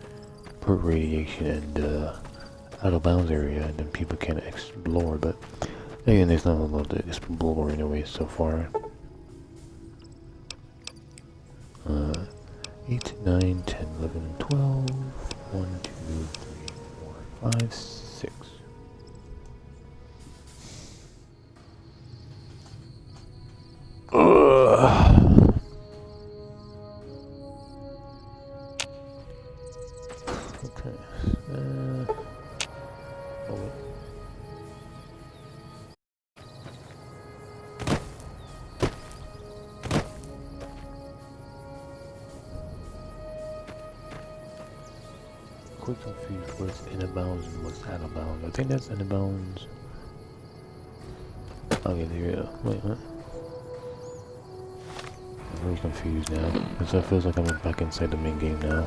put radiation in the out of bounds area, and then people can't explore. But again, there's not a lot to explore anyway so far. 8, 9, 10, 11, 12, 1, 2, 3, 4, 5, 6. Okay. Oh wait. Quick confused what's in bounds and what's out of bounds. I think that's in bounds. Okay, there you go. Wait, what? I'm really confused now. Because it feels like I'm back inside the main game now.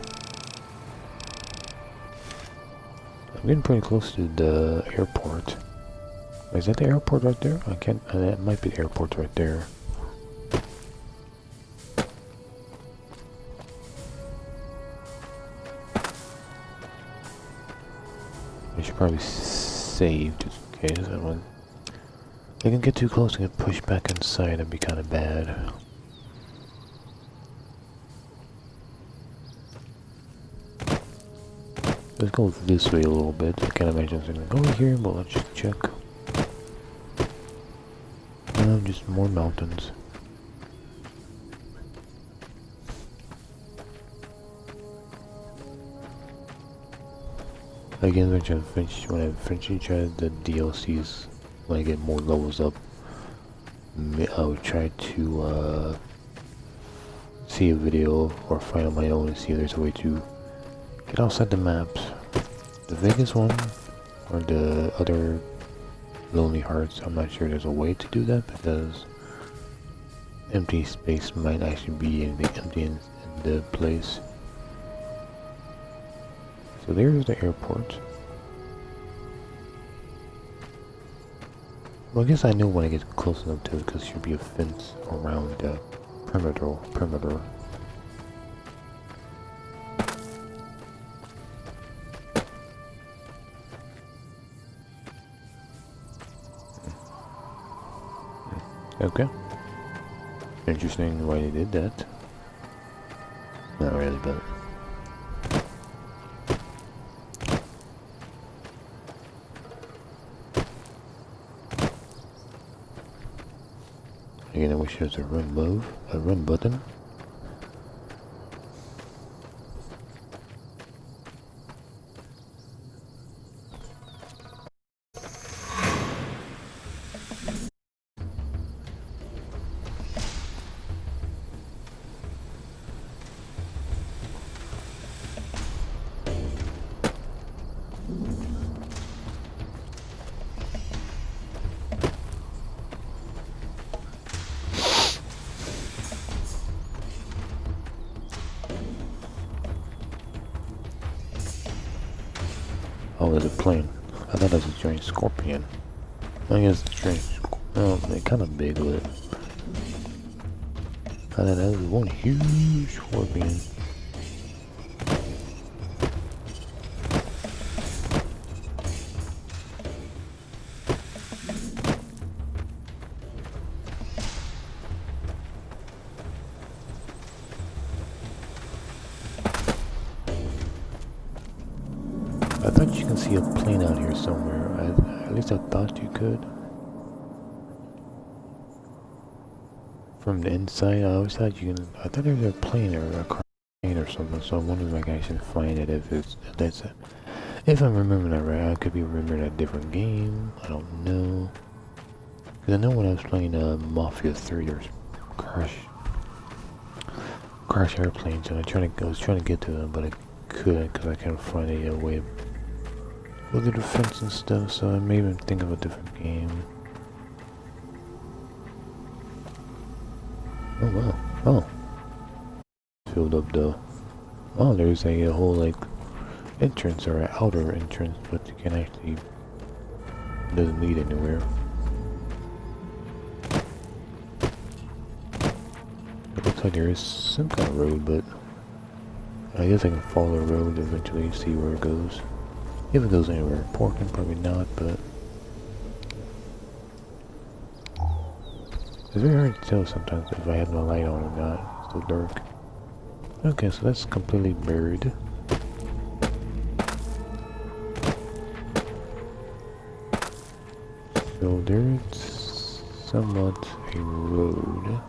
I'm getting pretty close to the airport. Is that the airport right there? I can't. That might be the airport right there. I should probably save just in case. If I can get too close and get pushed back inside, that'd be kind of bad. Let's go this way a little bit. I can't imagine it's gonna go over here, but let's just check. Just more mountains. Again, when I finish each of the DLCs, when I get more levels up, I would try to see a video or find on my own and see if there's a way to get outside the maps. The Vegas one, or the other Lonely Hearts, I'm not sure there's a way to do that, because empty space might actually be empty in the place. So there's the airport. Well, I guess I know when I get close enough to it, because there should be a fence around the perimeter. Okay. Interesting why they did that. Not really, but... Again, I wish there was a run button. Oh, there's a plane. I thought that was a giant scorpion. I guess it's a giant. Oh, they're kind of big with it. I thought that was one huge scorpion. bet you can see a plane out here somewhere. At least I thought you could. From the inside, I always thought you can. I thought there was a plane or a car plane or something. So I'm wondering if I can actually find it. If I'm remembering that right, I could be remembering a different game. I don't know. Because I know when I was playing Mafia 3, there's crash airplanes, and I was trying to get to them, but I couldn't because I couldn't find a way to go through the fence and stuff. So I may even think of a different game. Oh wow! Oh, filled up though. Oh, there's a whole like entrance or an outer entrance, but you can actually it doesn't lead anywhere. It looks like there is some kind of road, but I guess I can follow the road eventually and see where it goes. If it goes anywhere important, probably not, but it's very hard to tell sometimes if I have no light on or not. It's so dark. Okay, so that's completely buried. So there's somewhat a road.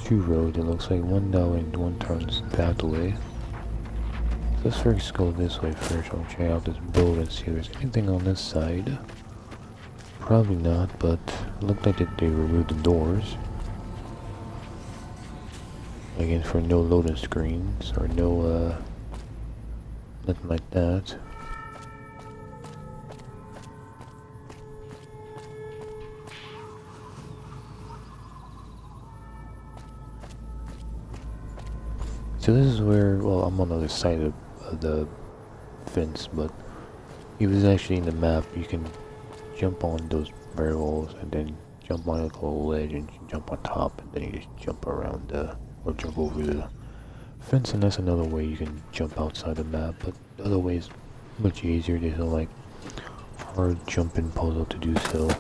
Two roads, it looks like. One down and one turns that way. So let's first go this way first. I'll check out this building and see if there's anything on this side. Probably not, but it looked like they removed the doors. Again, for no loading screens or no, nothing like that. So this is where, well, I'm on the other side of the fence, but it was actually in the map. You can jump on those barrels and then jump on a little ledge and jump on top, and then you just jump around or jump over the fence, and that's another way you can jump outside the map. But the other way is much easier. There's no like hard jumping puzzle to do so.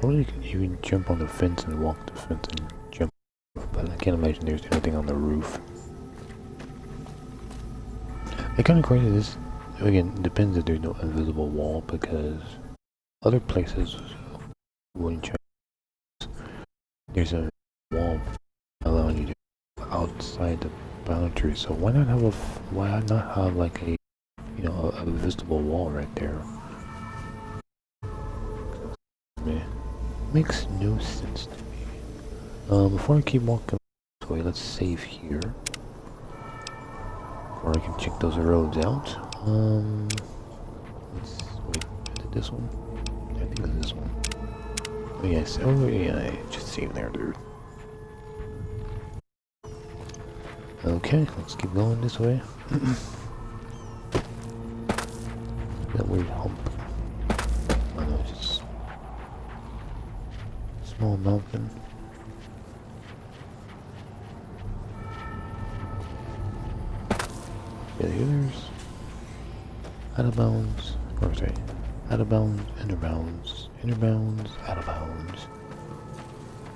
Or you can even jump on the fence and walk the fence and jump, but I can't imagine there's anything on the roof. It kind of crazy. This again depends if there's no invisible wall, because other places wouldn't check. There's a wall allowing you to go outside the boundary. So why not have like a a visible wall right there? Man. Makes no sense to me. Before I keep walking this way, let's save here. Or I can check those roads out. Let's wait, is it this one? I think it's this one. Oh yes, oh yeah, just save there, dude. Okay, let's keep going this way. That weird hump. Oh no, just small mountain. Yeah, there's out of bounds, or sorry, out of bounds, inner bounds, out of bounds,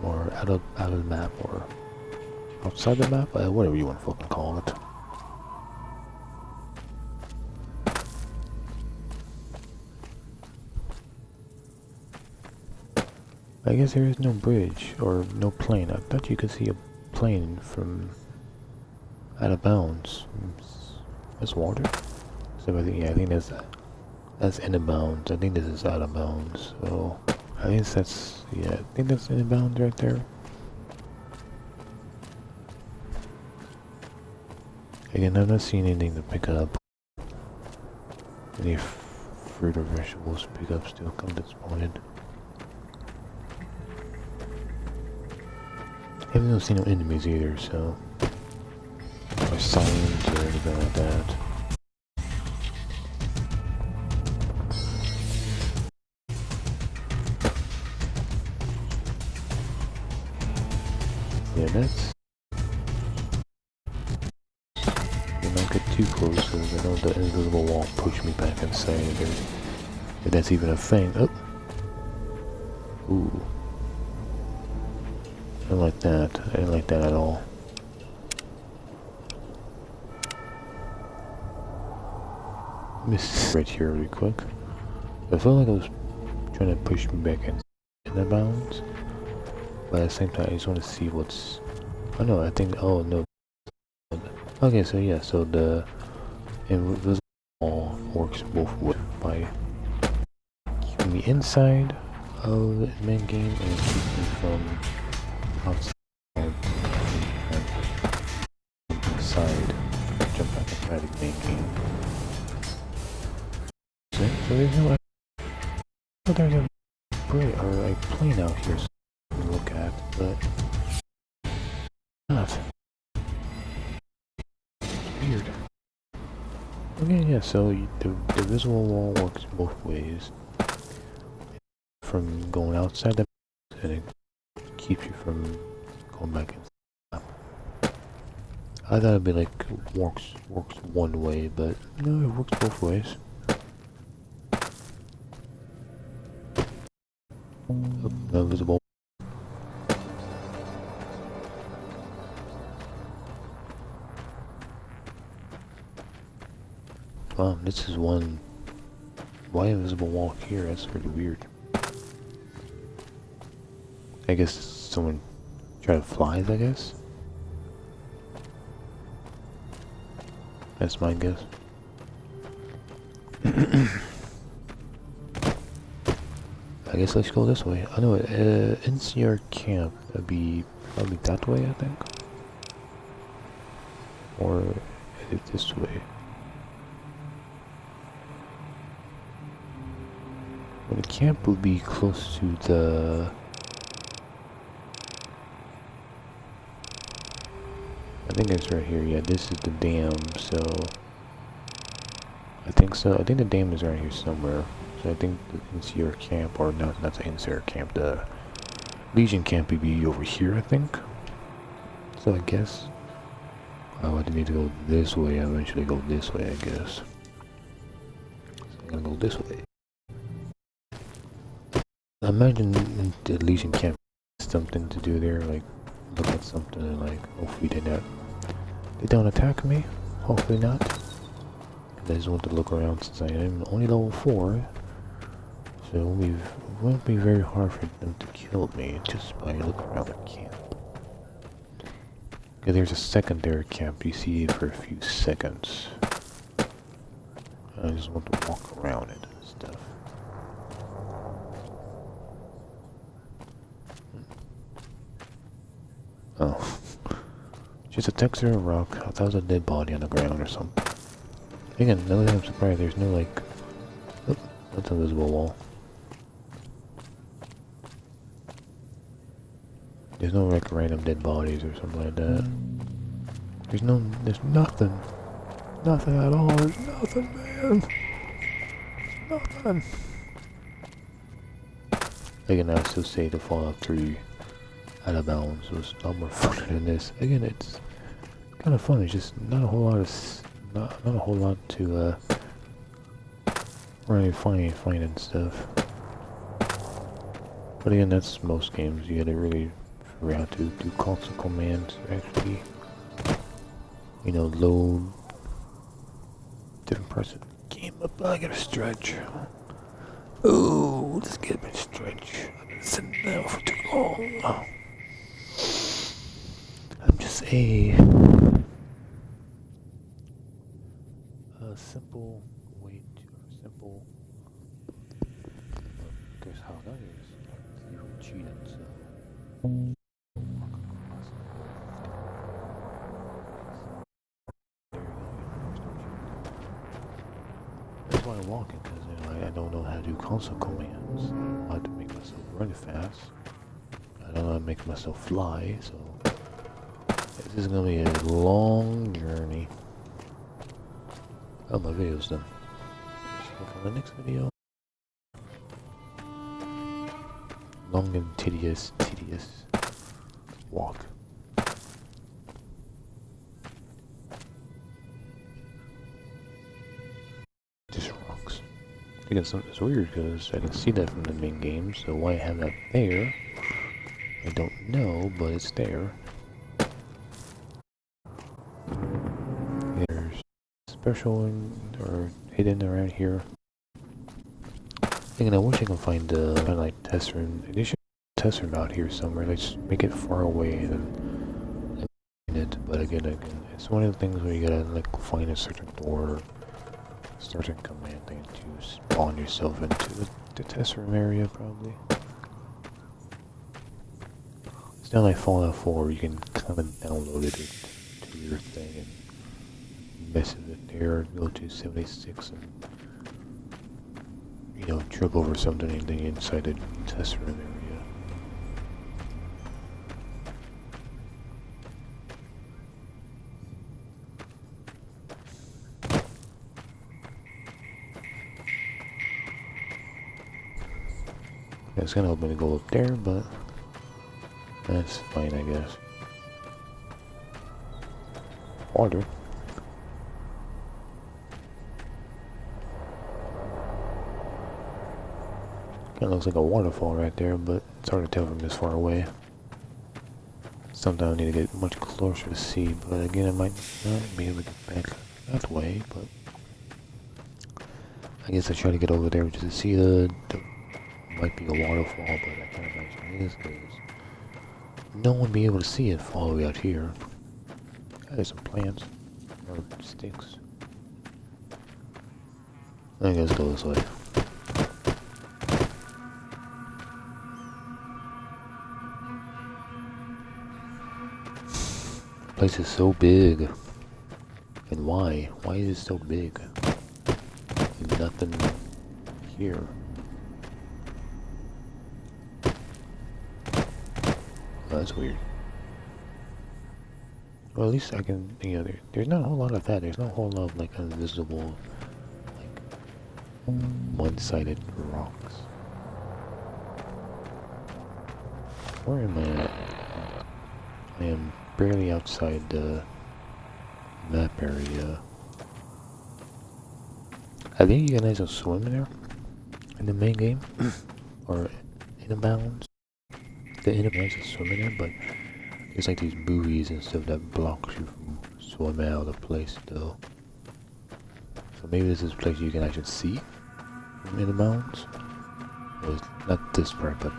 or out of the map, or outside the map, whatever you want to fucking call it. I guess there is no bridge or no plane. I thought you could see a plane from out of bounds. That's water. So I think that's in bounds. I think this is out of bounds. So I guess I think that's in bounds right there. Again, I've not seen anything to pick up. Any fruit or vegetables to pick up still come disappointed. I haven't seen no enemies either, so or signs or anything like that. Yeah, that's. You don't get too close because I know the invisible wall pushed me back inside. If that's even a thing. Oh, Ooh. I don't like that. I didn't like that at all. Let me see right here really quick. I feel like I was trying to push me back in the bounds. But at the same time, I just want to see what's... Oh no, I think... Oh no. Okay, so yeah, so the invisible wall works both ways. By keeping me inside of the main game and keeping me from outside. Inside. Jump back inside the main game. So there's no... Oh, there's a bridge or a plane out here to look at, but... Not. Weird. Okay, yeah, so the visual wall works both ways. From going outside the and it keeps you from going back in. I thought it'd be like works one way, but no, it works both ways. No visible. Wow, this is one. Why invisible wall here? That's pretty weird. I guess someone tried to fly, I guess. That's my guess. I guess let's go this way. I know NCR camp would be probably that way, I think. Or is it this way? Well, the camp would be close to the... I think it's right here. Yeah, this is the dam, so... I think so. I think the dam is right here somewhere. So I think the NCR camp, or not the NCR camp, the Legion camp would be over here, I think. So I guess... Oh, I didn't need to go this way. I eventually go this way, I guess. So I'm gonna go this way. I imagine the Legion camp has something to do there, like look at something and like hopefully they don't attack me. Hopefully not. I just want to look around since I am only level 4, so it won't be very hard for them to kill me just by looking around the camp. Okay, there's a secondary camp. You see it for a few seconds. I just want to walk around it and stuff. Oh. Just a texture of rock. I thought it was a dead body on the ground or something. Again, another thing I'm surprised there's no like... Oh, that's an invisible wall. There's no like random dead bodies or something like that. There's nothing. Nothing at all. There's nothing, man. Nothing. Again, I would still say the Fallout 3 out of bounds was a lot more fun than this. Again, it's kind of fun. It's just not a whole lot of not a whole lot to really find and stuff. But again, that's most games. You gotta really figure out to do console commands to actually, you know, load different parts of the game up. I gotta stretch. Ooh, let's get a stretch. I've been sitting down for too long. I'm just a simple way to simple. Guess how that is. You were cheating, so. That's why I'm walking, because you know, I don't know how to do console commands. I don't know how to make myself run fast. I don't know how to make myself fly, so. This is gonna be a long journey. Oh, my video's done. Let's look on the next video. Long and tedious walk. Just rocks. It's weird because I can see that from the main game, so why have that there? I don't know, but it's there. There's special or hidden around here. I wish I can find the kind of like test room. They should test room out here somewhere. Let's make it far away and it. But again, it's one of the things where you gotta like find a certain door, certain command thing to spawn yourself into the test room area, probably. It's not like Fallout 4. You can kind of download it to your thing and mess with it there. Go to 76 and trip over something inside the test room area. I was kind of hoping to go up there, but that's fine, I guess. Water. Kind of looks like a waterfall right there, but it's hard to tell from this far away. Sometimes I need to get much closer to see, but again, I might not be able to get back that way, but I guess I try to get over there just to see the might be a waterfall, but I can't imagine it is because no one would be able to see it all the way out here. There's some plants or sticks. I guess go this way. The place is so big. And why? Why is it so big? There's nothing here. Oh, that's weird. Well, at least I can, there's not a whole lot of that. There's not a whole lot of, like, invisible, like, one-sided rocks. Where am I at? I am barely outside the map area. I think you guys are swimming there in the main game, or Inbounds. The Inbounds is swimming there, but there's like these buoys and stuff that blocks you from swimming out of the place though. So maybe this is a place you can actually see from Inbounds. Well, not this part, but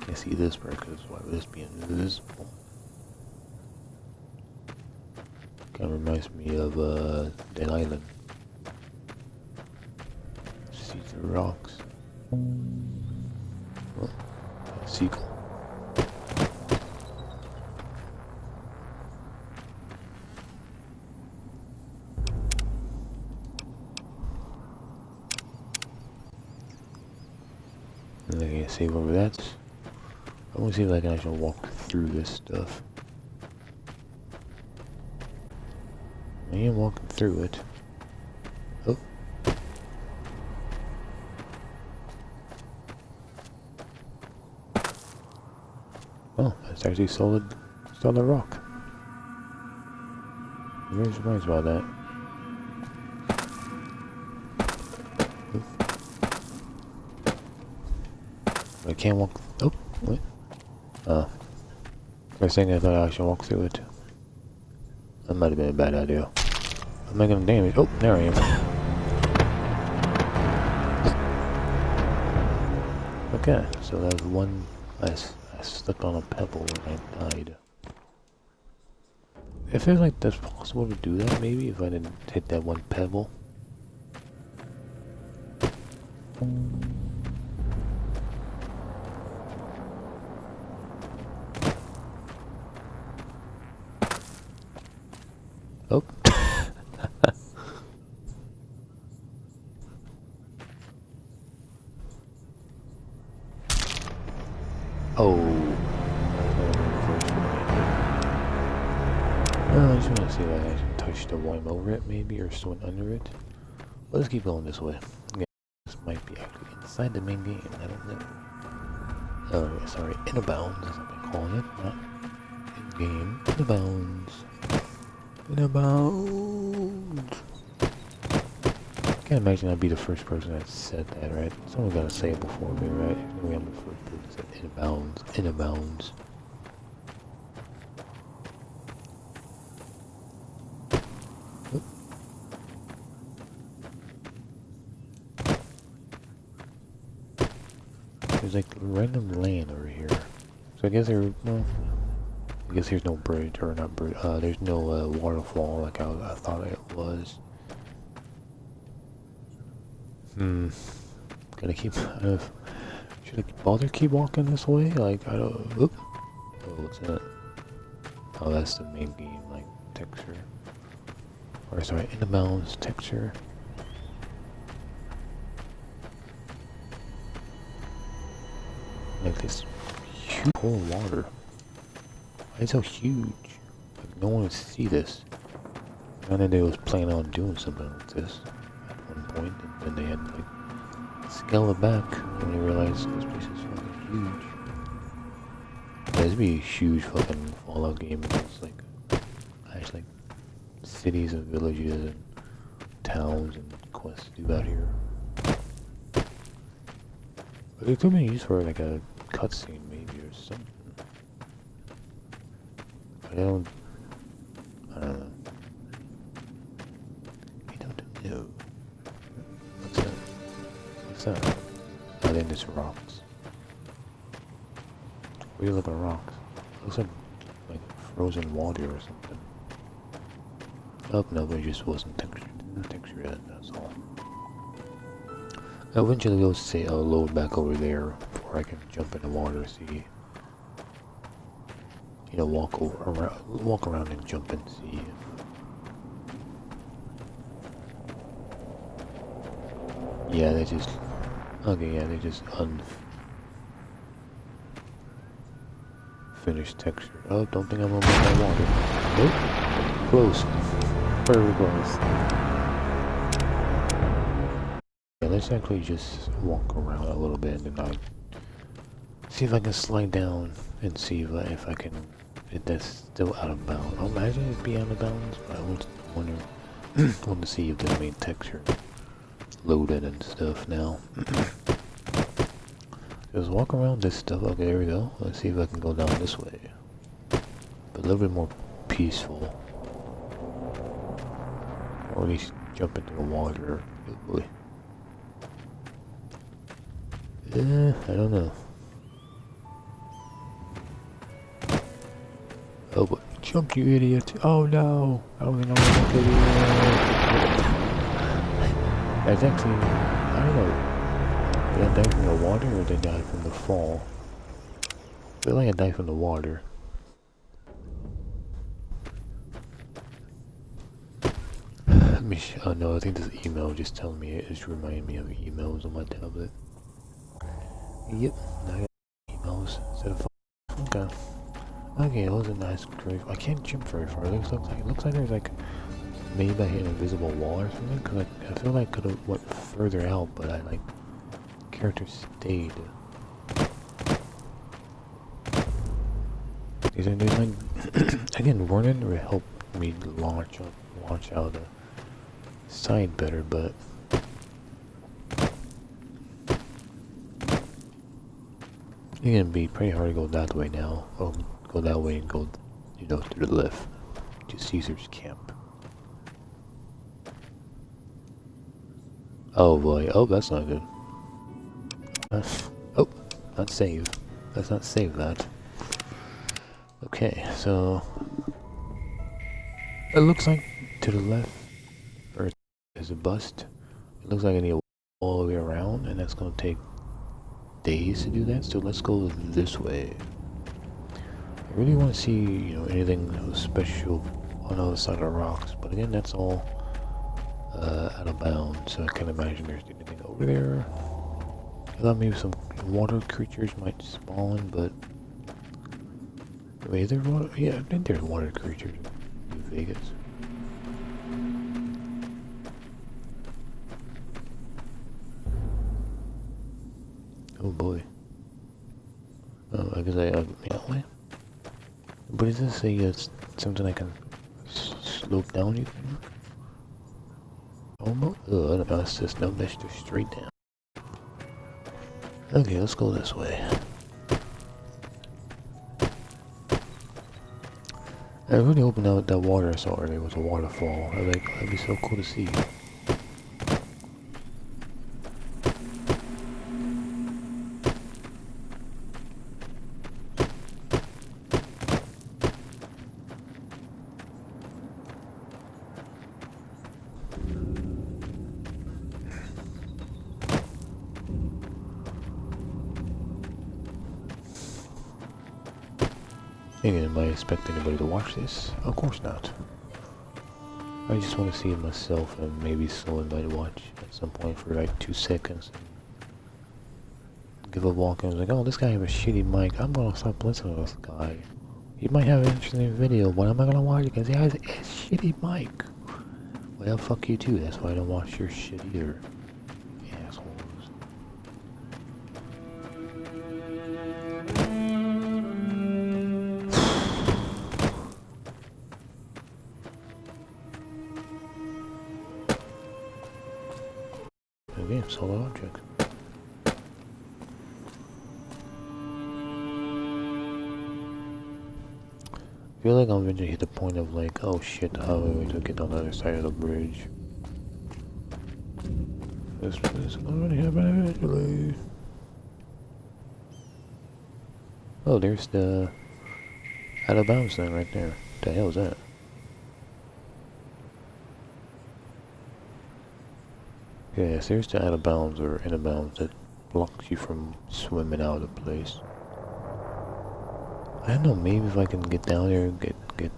can't see this part because why would this be invisible? Kind of reminds me of Dead Island. See the rocks. Oh, seagull. And I can save over that. I want to see if I can actually walk through this stuff. I am walking through it. Oh. Oh, that's actually solid rock. I'm very surprised about that. I can't walk. Oh, what? Oh. First thing I thought I should walk through it. That might have been a bad idea. I'm making damage. Oh, there I am. Okay, so that's one. I stuck on a pebble when I died. It feels like that's possible to do that, maybe, if I didn't hit that one pebble. Oh. Oh. I just want to see if I can touch the worm over it, maybe, or swing under it. Well, let's keep going this way. Okay. This might be actually inside the main game, I don't know. Oh, sorry, Inbounds, as I've been calling it, not in-game. Inbounds. Inbounds. Can't imagine I'd be the first person that said that, right? Someone gotta say it before me, right? Maybe I'm the first person that said inbounds, inbounds. There's like random land over here. So I guess I guess there's no bridge, or not bridge, there's no waterfall like I thought it was. Gotta keep, should I bother keep walking this way? Like, I don't, oop. Oh, what's that? Oh, that's the main game, like, texture. Or sorry, inbounds texture. Like this huge pool of water. Why is it so huge? Like, no one would see this. I know they was planning on doing something like this at one point, and then they had to like scale it back when they realized this place is fucking huge. Yeah, this would be a huge fucking Fallout game. It's like actually like cities and villages and towns and quests to do out here. But it could be used for like a cutscene maybe or something. I don't know. No. What's that? What's that? I think it's rocks. What do you look at rocks? Looks like frozen water or something. Oh no, but it just wasn't textured. Didn't texture it, that's all. Eventually we'll say I'll load back over there before I can jump in the water, see. You know, walk around and jump and see. Yeah, they just... Okay, yeah, they just unfinished texture. Oh, don't think I'm gonna make that water. Nope. Close. Very close. Yeah, let's actually just walk around a little bit and then I'll see if I can slide down and see if I can... If that's still out of bounds. I imagine it'd be out of bounds, but I was wondering... want to see if the main texture loaded and stuff now. Just walk around this stuff. Okay, there we go. Let's see if I can go down this way. But a little bit more peaceful. Or at least jump into the water. Oh boy. I don't know. Oh boy. Jump, you idiot. Oh no. I don't think I'm gonna get it. That's actually, I don't know. Did I die from the water or did I die from the fall? I feel like I died from the water. Oh no, I think this email just telling me it is reminding me of emails on my tablet. Yep, now I got emails instead of phone. Okay. Okay, that was a nice drive. I can't jump very far. It looks like there's like maybe I hit an invisible wall or something. Cause I feel like I could have went further out, but I like character stayed. There's like again, warning would help me launch out the side better, but it's gonna be pretty hard to go that way now. Or go that way and go, you know, to the left to Caesar's camp. Oh boy, oh that's not good. Oh, not save. Let's not save that. Okay, so it looks like to the left there's a bust. It looks like I need to walk all the way around, and that's gonna take days to do that. So let's go this way. I really want to see, you know, anything special on the other side of the rocks, but again, that's all out of bounds. So I can't imagine there's anything over there. I thought maybe some water creatures might spawn, but wait, is there water? Yeah, I think there's water creatures in New Vegas. Oh boy. Oh, I guess yeah, wait. But does this say it's something I can slope down, you think? Almost. Oh, no, it's just no, that's just straight down. Okay, let's go this way. I really hoping that water I saw earlier was a waterfall. That'd be so cool to see. Again, am I expecting anybody to watch this? Of course not. I just want to see it myself, and maybe someone might watch at some point for like 2 seconds. Give a walk and I was like, oh, this guy has a shitty mic. I'm gonna stop listening to this guy. He might have an interesting video, but I'm not gonna watch it because he has a shitty mic. Well, fuck you too. That's why I don't watch your shit either. Assholes. Okay, solid object. I feel like I'm eventually hit the point of like, oh shit, how am I going to get on the other side of the bridge? This already happened eventually. Oh, there's the out of bounds thing right there. What the hell is that? Yes, there's the out of bounds or in of bounds that blocks you from swimming out of the place. I don't know, maybe if I can get down there, get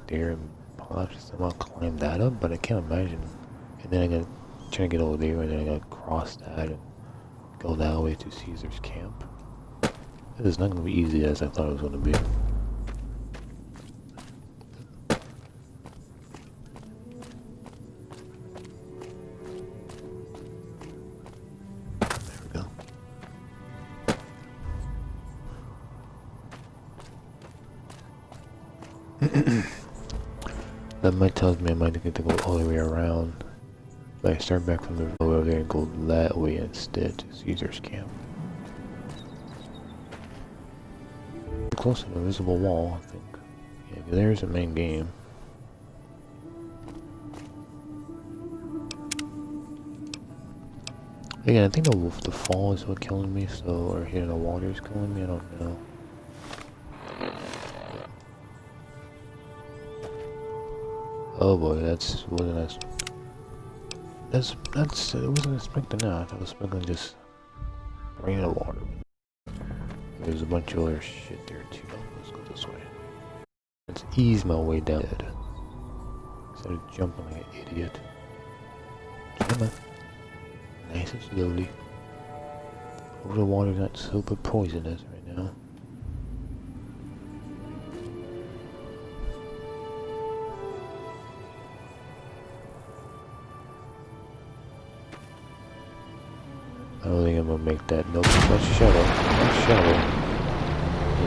there and possibly somehow climb that up, but I can't imagine. And then I gotta try to get over there and then I gotta cross that and go that way to Caesar's camp. It is not gonna be easy as I thought it was gonna be. That might tell me I might get to go all the way around. But I start back from the road over there and go that way instead to Caesar's camp. Close to the invisible wall, I think. Yeah, there's the main game. Again, I think the fall is what killing me, so, or hitting the water is killing me, I don't know. Oh boy, I wasn't expecting that. I was expecting just rain of water. There's a bunch of other shit there too. Let's go this way. Let's ease my way down. Instead of jumping like an idiot. Come on. Nice and slowly. Hope the water's not super poisonous right now. I don't think I'm gonna make that. Nope, not shallow. Not shallow.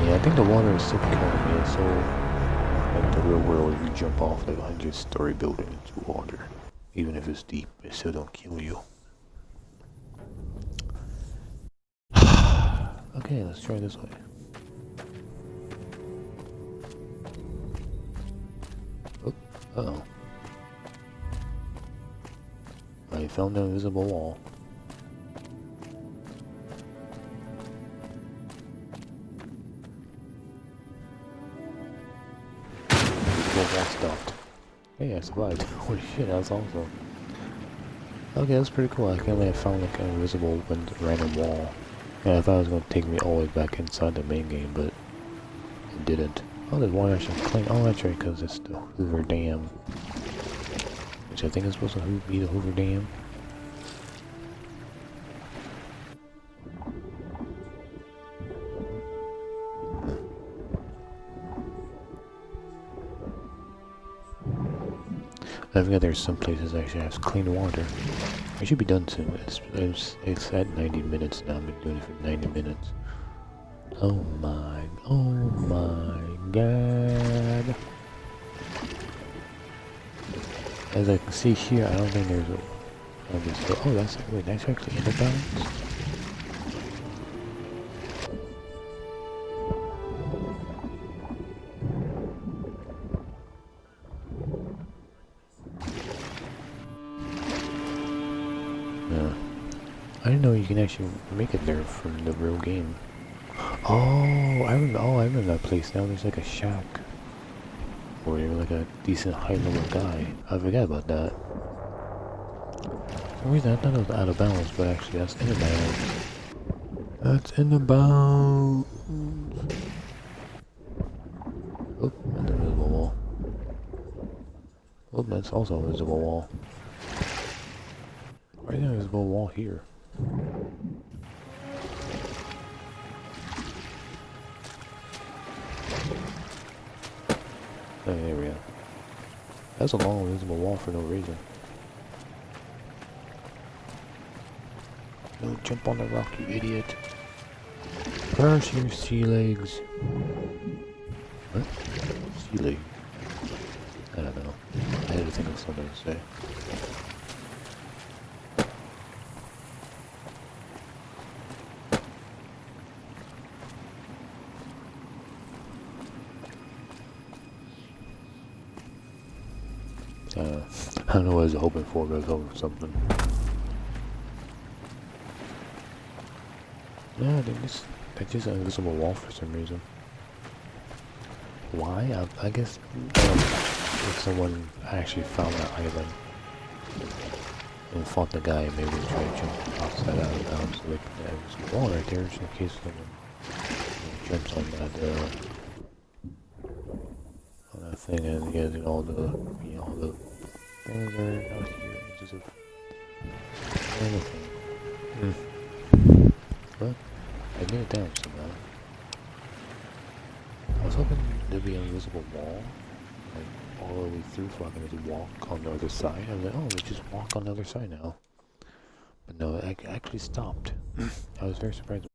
Yeah, I think the water is still killing me. It's so like the real world, you jump off like a 100-story building into water. Even if it's deep, it still don't kill you. Okay, let's try this way. Oh, uh-oh. I found an invisible wall. Wall stopped. Hey, I survived. Holy shit, that's awesome. Okay, that's pretty cool. I kinda found like an invisible random wall. Yeah, I thought it was gonna take me all the way back inside the main game, but it didn't. Oh, there's one I should clean. Oh, that's right, because it's the Hoover Dam. Which I think is supposed to be the Hoover Dam. I forgot there's some places I actually have clean water. I should be done soon. It's at 90 minutes now. I've been doing it for 90 minutes. Oh my god. As I can see here, I don't think there's on this hill. Oh, that's wait, that's actually in the balance. Yeah, I didn't know you can actually make it there from the real game. Oh, I remember. Oh, I remember that place now. There's like a shack where you're like a decent high-level guy. I forgot about that. For some reason I thought it was out of bounds, but actually that's in the bounds. That's in the bounds. Oh, and the invisible wall. Oh, that's also a visible wall. Why is there a visible wall here? Oh, there we go. That's a long invisible wall for no reason. No, jump on the rock, you idiot. Curse your sea legs. What? Sea legs? I don't know. I had to think of something to say. I don't know what I was hoping for, but I was hoping for something. Yeah, that's just an invisible wall for some reason. Why? I guess if someone actually found that island and fought the guy, maybe they try to jump outside out of bounds. So there's a wall right there just in case someone jumps on that thing and get all the things are out here. It's just anything. But I get it down somehow. I was hoping there'd be an invisible wall, like all the way through, so I can just walk on the other side. I was like, oh, we just walk on the other side now. But no, it actually stopped. I was very surprised.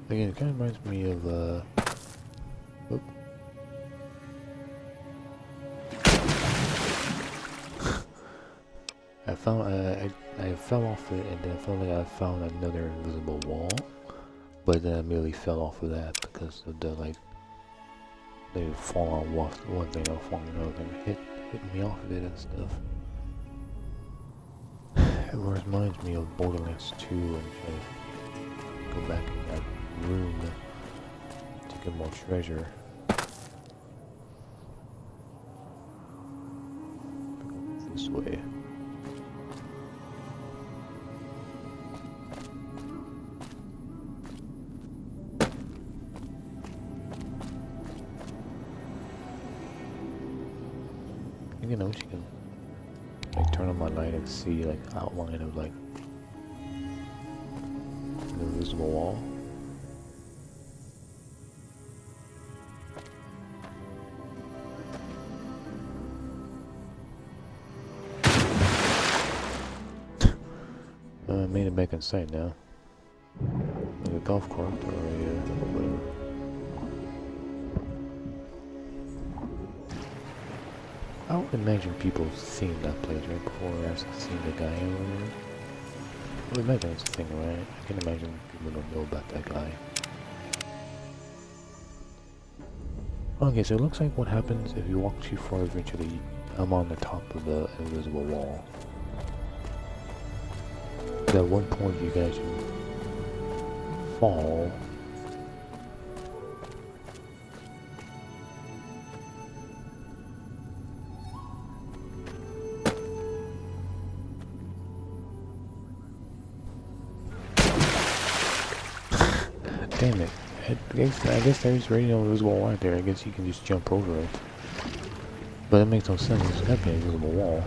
Again, it kind of reminds me of, oop. I fell off it, and then I felt like I found another invisible wall, but then I merely fell off of that because of the, like, they would fall on one thing, I'll fall on another thing, hit me off of it and stuff. It reminds me of Borderlands 2 and trying to go back in that room to get more treasure. This way. You know, you can like turn on my light and see like outline of like the invisible wall. I made it back in sight now. Like a golf cart or whatever. I would imagine people have seen that place right before actually seeing the guy over there. I would imagine it's a thing, right? I can imagine people don't know about that guy. Okay, so it looks like what happens if you walk too far eventually, I'm on the top of the invisible wall. At one point you guys fall. Damn it. I guess there's already no invisible wall right there. I guess you can just jump over it. But it makes no sense. It's gotta be an invisible wall.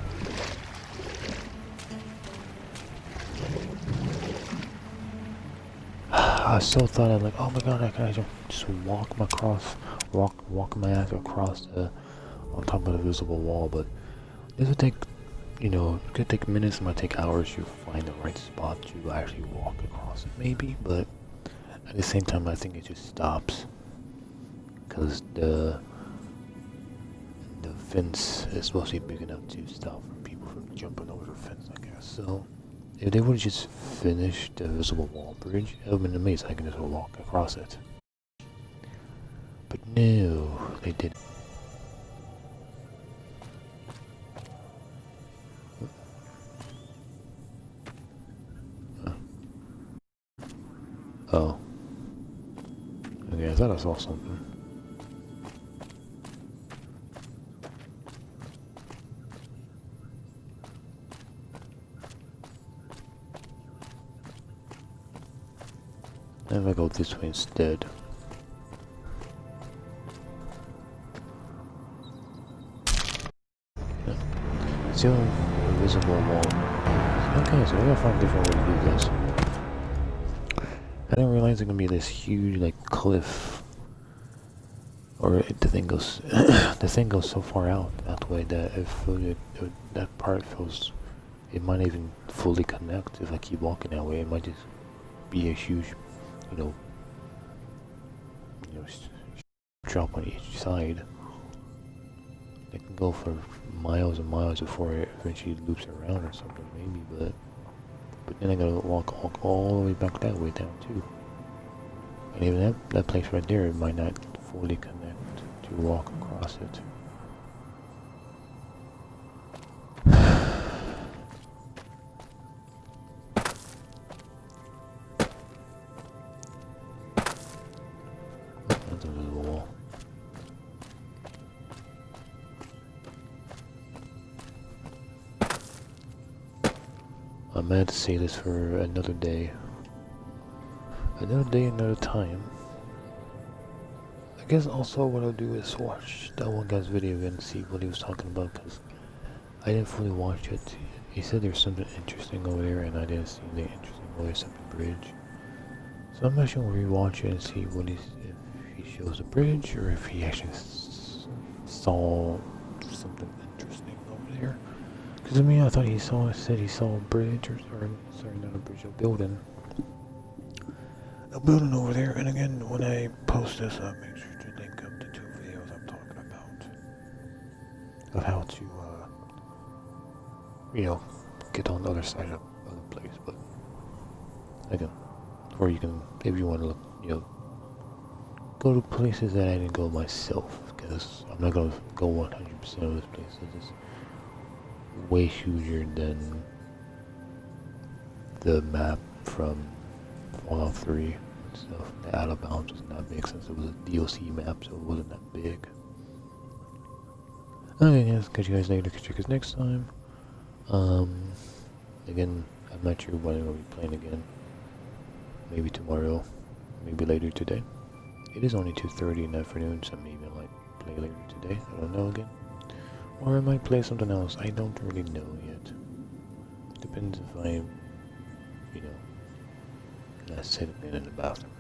I so thought I'd like, oh my god, I can just walk my ass across the on top of the visible wall, but this would take you know, it could take minutes, it might take hours to find the right spot to actually walk across it maybe, but at the same time I think it just stops because the fence is supposed to be big enough to stop people from jumping over the fence, I guess. So if they would have just finished the visible wall bridge, it would have been amazing. I can just walk across it. But no, they didn't. Oh. Okay, I thought I saw something. If I go this way instead. Yeah. Still invisible wall. Okay, so we gotta find a different way to do this. I didn't realize there's gonna be this huge like cliff, or the thing goes, the thing goes so far out that way that if that part feels, it might even fully connect if I keep walking that way. It might just be a huge, you know, drop on each side. It can go for miles and miles before it eventually loops around or something, maybe. But then I gotta walk all the way back that way down too. And even that place right there, it might not fully connect to walk across it. That's a visible wall. I might have to say this for another day. Another day, another time. I guess also what I'll do is watch that one guy's video again and see what he was talking about, because I didn't fully watch it. He said there's something interesting over there and I didn't see the interesting over something bridge. So I'm actually gonna rewatch it and see what if he shows a bridge or if he actually saw something interesting over there. Because I mean, I thought said he saw a bridge or sorry, not a bridge, a building. A building over there, and again, when I post this up, make sure to link up the 2 videos I'm talking about. Of how to, you know, get on the other side of the place, but again, or you can, if you want to look, you know, go to places that I didn't go myself, because I'm not going to go 100% of this place. It's just way huger than the map from Fallout 3 and stuff. The Out of Bounds was not big since it was a DLC map, so it wasn't that big. Okay, guys, catch you guys later. Catch you guys next time. Again, I'm not sure when I'm gonna be playing again. Maybe tomorrow, maybe later today. It is only 2:30 in the afternoon, so maybe I might play later today. I don't know again. Or I might play something else. I don't really know yet. Depends if I'm, you know, not sitting in the bathroom.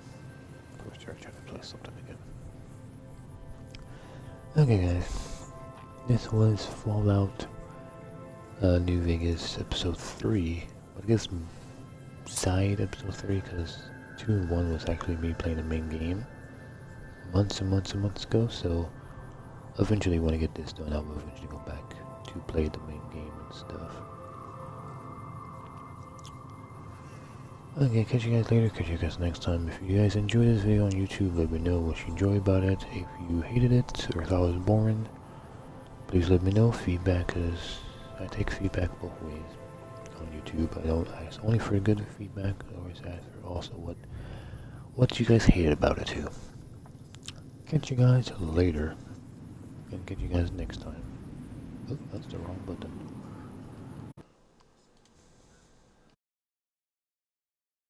Of course, try to play something again. Okay, guys. This was Fallout New Vegas episode 3. I guess side episode 3, because 2 and 1 was actually me playing the main game months and months and months ago, so eventually when I get this done, I will eventually go back to play the main game and stuff. Okay, catch you guys later, catch you guys next time. If you guys enjoyed this video on YouTube, let me know what you enjoy about it. If you hated it or thought it was boring, please let me know. Feedback is, I take feedback both ways on YouTube. I don't ask only for good feedback, I always ask for also what you guys hated about it too. Catch you guys later, and catch you guys next time. Oh, that's the wrong button.